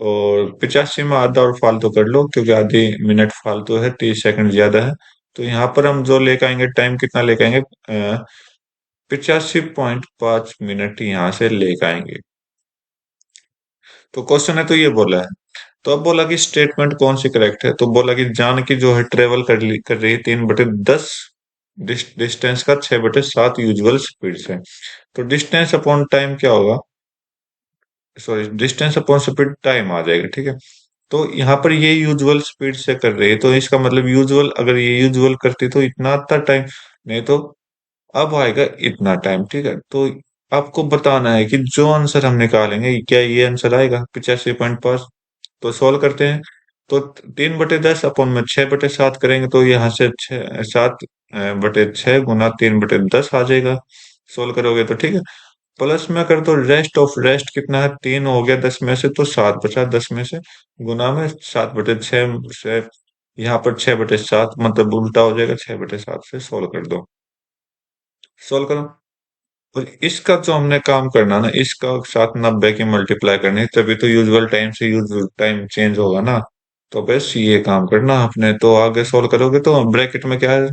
और 85 में आधा और फालतू कर लो, क्योंकि आधी मिनट फालतू है, 30 सेकंड ज्यादा है। तो यहाँ पर हम जो लेकर आएंगे टाइम, कितना लेकर आएंगे, 85.5 मिनट यहाँ से लेकर आएंगे। तो क्वेश्चन है तो ये बोला है। तो अब बोला कि स्टेटमेंट कौन सी करेक्ट है, तो बोला कि जानकी जो है ट्रेवल कर रही है 3/10 डिस्टेंस का 6/7 यूजुअल स्पीड से। तो डिस्टेंस अपॉन टाइम क्या होगा, sorry, distance upon speed time आ जाएगा। ठीक है। तो यहाँ पर ये यूजुअल स्पीड से कर रही है, तो इसका मतलब यूजुअल, अगर ये यूजुअल करती तो इतना आता टाइम, नहीं तो अब आएगा इतना टाइम। ठीक है। तो आपको बताना है कि जो आंसर हम निकालेंगे, क्या ये आंसर आएगा 85.5। तो सॉल्व करते हैं। तो 3/10 अपॉन में 6/7 करेंगे, तो यहाँ से 7/6 गुना 3/10 आ जाएगा। सोल्व करोगे तो। ठीक है। प्लस में कर दो, रेस्ट ऑफ रेस्ट कितना है, 3 हो गया 10 में से, तो 7 बचा 10 में से, गुना में 7/6 से, यहाँ पर 6/7 मतलब उल्टा हो जाएगा, 6/7 से सोल्व कर दो। सोल्व करो। और इसका जो हमने काम करना ना, इसका साथ 90 की मल्टीप्लाई करनी है, तभी तो यूजुअल टाइम से यूजुअल टाइम चेंज होगा ना। तो बस ये काम करना आपने। तो आगे सोल्व करोगे तो ब्रैकेट में क्या है,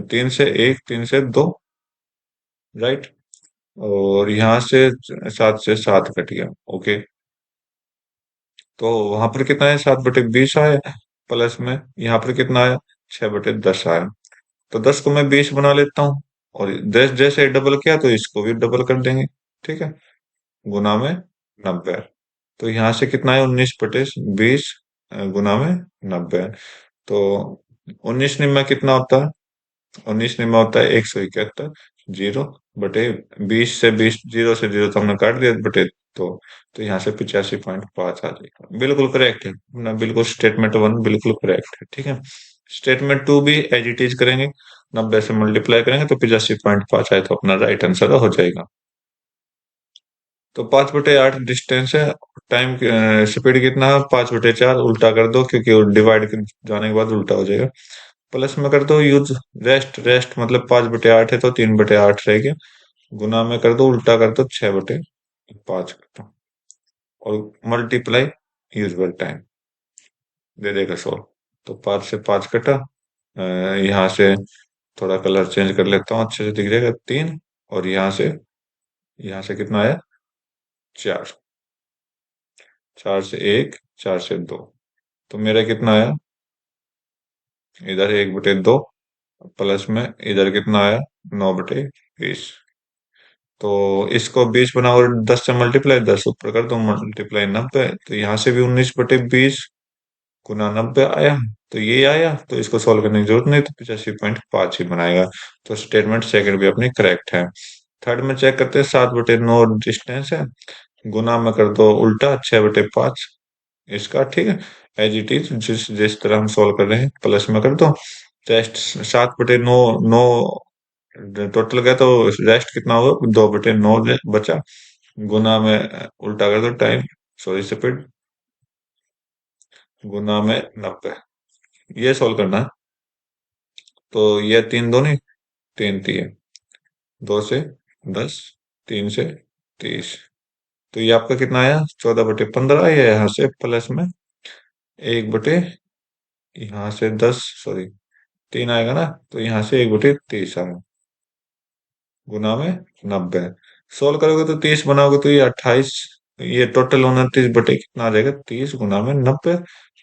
3 से 1, 3 से 2, राइट। और यहाँ से 7 से 7 कट गया। ओके। तो वहां पर कितना है, 7/20 आया, प्लस में यहाँ पर कितना आया, 6/10 आया। तो 10 को मैं 20 बना लेता हूँ, और 10 जैसे डबल किया तो इसको भी डबल कर देंगे। ठीक है। गुना में 90। तो यहाँ से कितना है, 19/20 गुना में 90। तो 19 निम्मा कितना होता है, 19 निम्मा होता है 171। 0/20 से 20, 0 से 0 तो हमने काट दिया, बटे तो। तो यहाँ से 85.5 आ जाएगा। बिल्कुल करेक्ट है ना, बिल्कुल स्टेटमेंट 1 बिल्कुल करेक्ट है। ठीक है। स्टेटमेंट 2 भी एज इट इज करेंगे, 90 से मल्टीप्लाई करेंगे तो 85.5 आए, तो अपना राइट आंसर हो जाएगा। तो 5/8 डिस्टेंस है, टाइम स्पीड कितना है, 5/4 उल्टा कर दो, क्योंकि डिवाइड जाने के बाद उल्टा हो जाएगा। प्लस में कर दो यूज, रेस्ट रेस्ट मतलब 5/8 है तो 3/8 रहेगा, गुना में कर दो, उल्टा कर दो, 6/5 कर दो, और मल्टीप्लाई यूजुअल टाइम दे देगा 100। तो 5 से 5 कटा, यहाँ से थोड़ा कलर चेंज कर लेता हूँ, अच्छे से दिख जाएगा, 3। और यहाँ से कितना आया, 4। 4 से 1, 4 से 2, तो मेरा कितना आया, इधर 1/2, प्लस में इधर कितना आया, 9/20। तो इसको 20 बनाओ और 10 से मल्टीप्लाई, 10 ऊपर कर दो मल्टीप्लाई 90, तो यहाँ से भी 19/20 गुना 90 आया। तो ये आया, तो इसको सॉल्व करने की जरूरत नहीं, तो 85.5 ही बनाएगा। तो स्टेटमेंट सेकंड भी अपनी करेक्ट है। थर्ड में चेक करते हैं, 7/9 डिस्टेंस है, गुना में कर दो उल्टा 6/5 इसका, ठीक है। एज इट इज, जिस जिस तरह हम सॉल्व कर रहे हैं प्लस में कर दो। रेस्ट 7/9, 9 टोटल गया, तो रेस्ट कितना होगा, 2/9 बचा, गुना में उल्टा कर दो टाइम, सॉरी स्टूपिड, गुना में 90, ये सॉल्व करना है। तो ये 3 दूनी 3 3, 2 से 10, 3 से 30, तो ये आपका कितना आया, 14/15 आया, यहाँ से प्लस में 1/, यहाँ से 10, सॉरी 3 आएगा ना, तो यहाँ से 1/30 आएगा, गुना में 90। सोल्व करोगे तो 30 बनाओगे तो ये 28, ये टोटल 29 कितना आ जाएगा, 30 गुना में 90।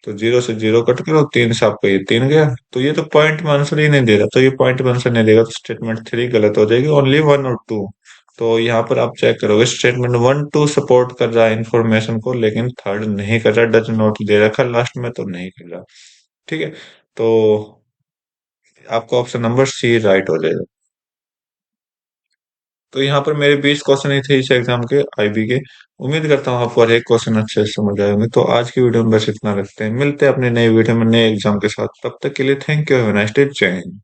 तो 0 से 0 कट करो, 3 से आपका ये 3 गया, तो ये तो पॉइंट में आंसर ही नहीं दे रहा, तो ये पॉइंट में आंसर नहीं देगा, तो स्टेटमेंट 3 गलत हो जाएगी, ओनली 1 और 2। तो यहाँ पर आप चेक करोगे, स्टेटमेंट 1 2 सपोर्ट कर रहा है इन्फॉर्मेशन को, लेकिन थर्ड नहीं कर रहा, डज नॉट दे रखा लास्ट में, तो नहीं कर रहा। ठीक है, तो आपका ऑप्शन नंबर सी राइट हो जाएगा। तो यहाँ पर मेरे 20 क्वेश्चन ही थे इस एग्जाम के, आईबी के। उम्मीद करता हूँ आपको हर एक क्वेश्चन अच्छे से समझ आए होंगे। तो आज की वीडियो में बस इतना रखते हैं, मिलते हैं अपने नए वीडियो में नए एग्जाम के साथ, तब तक के लिए thank you, have a nice day, जय हिंद।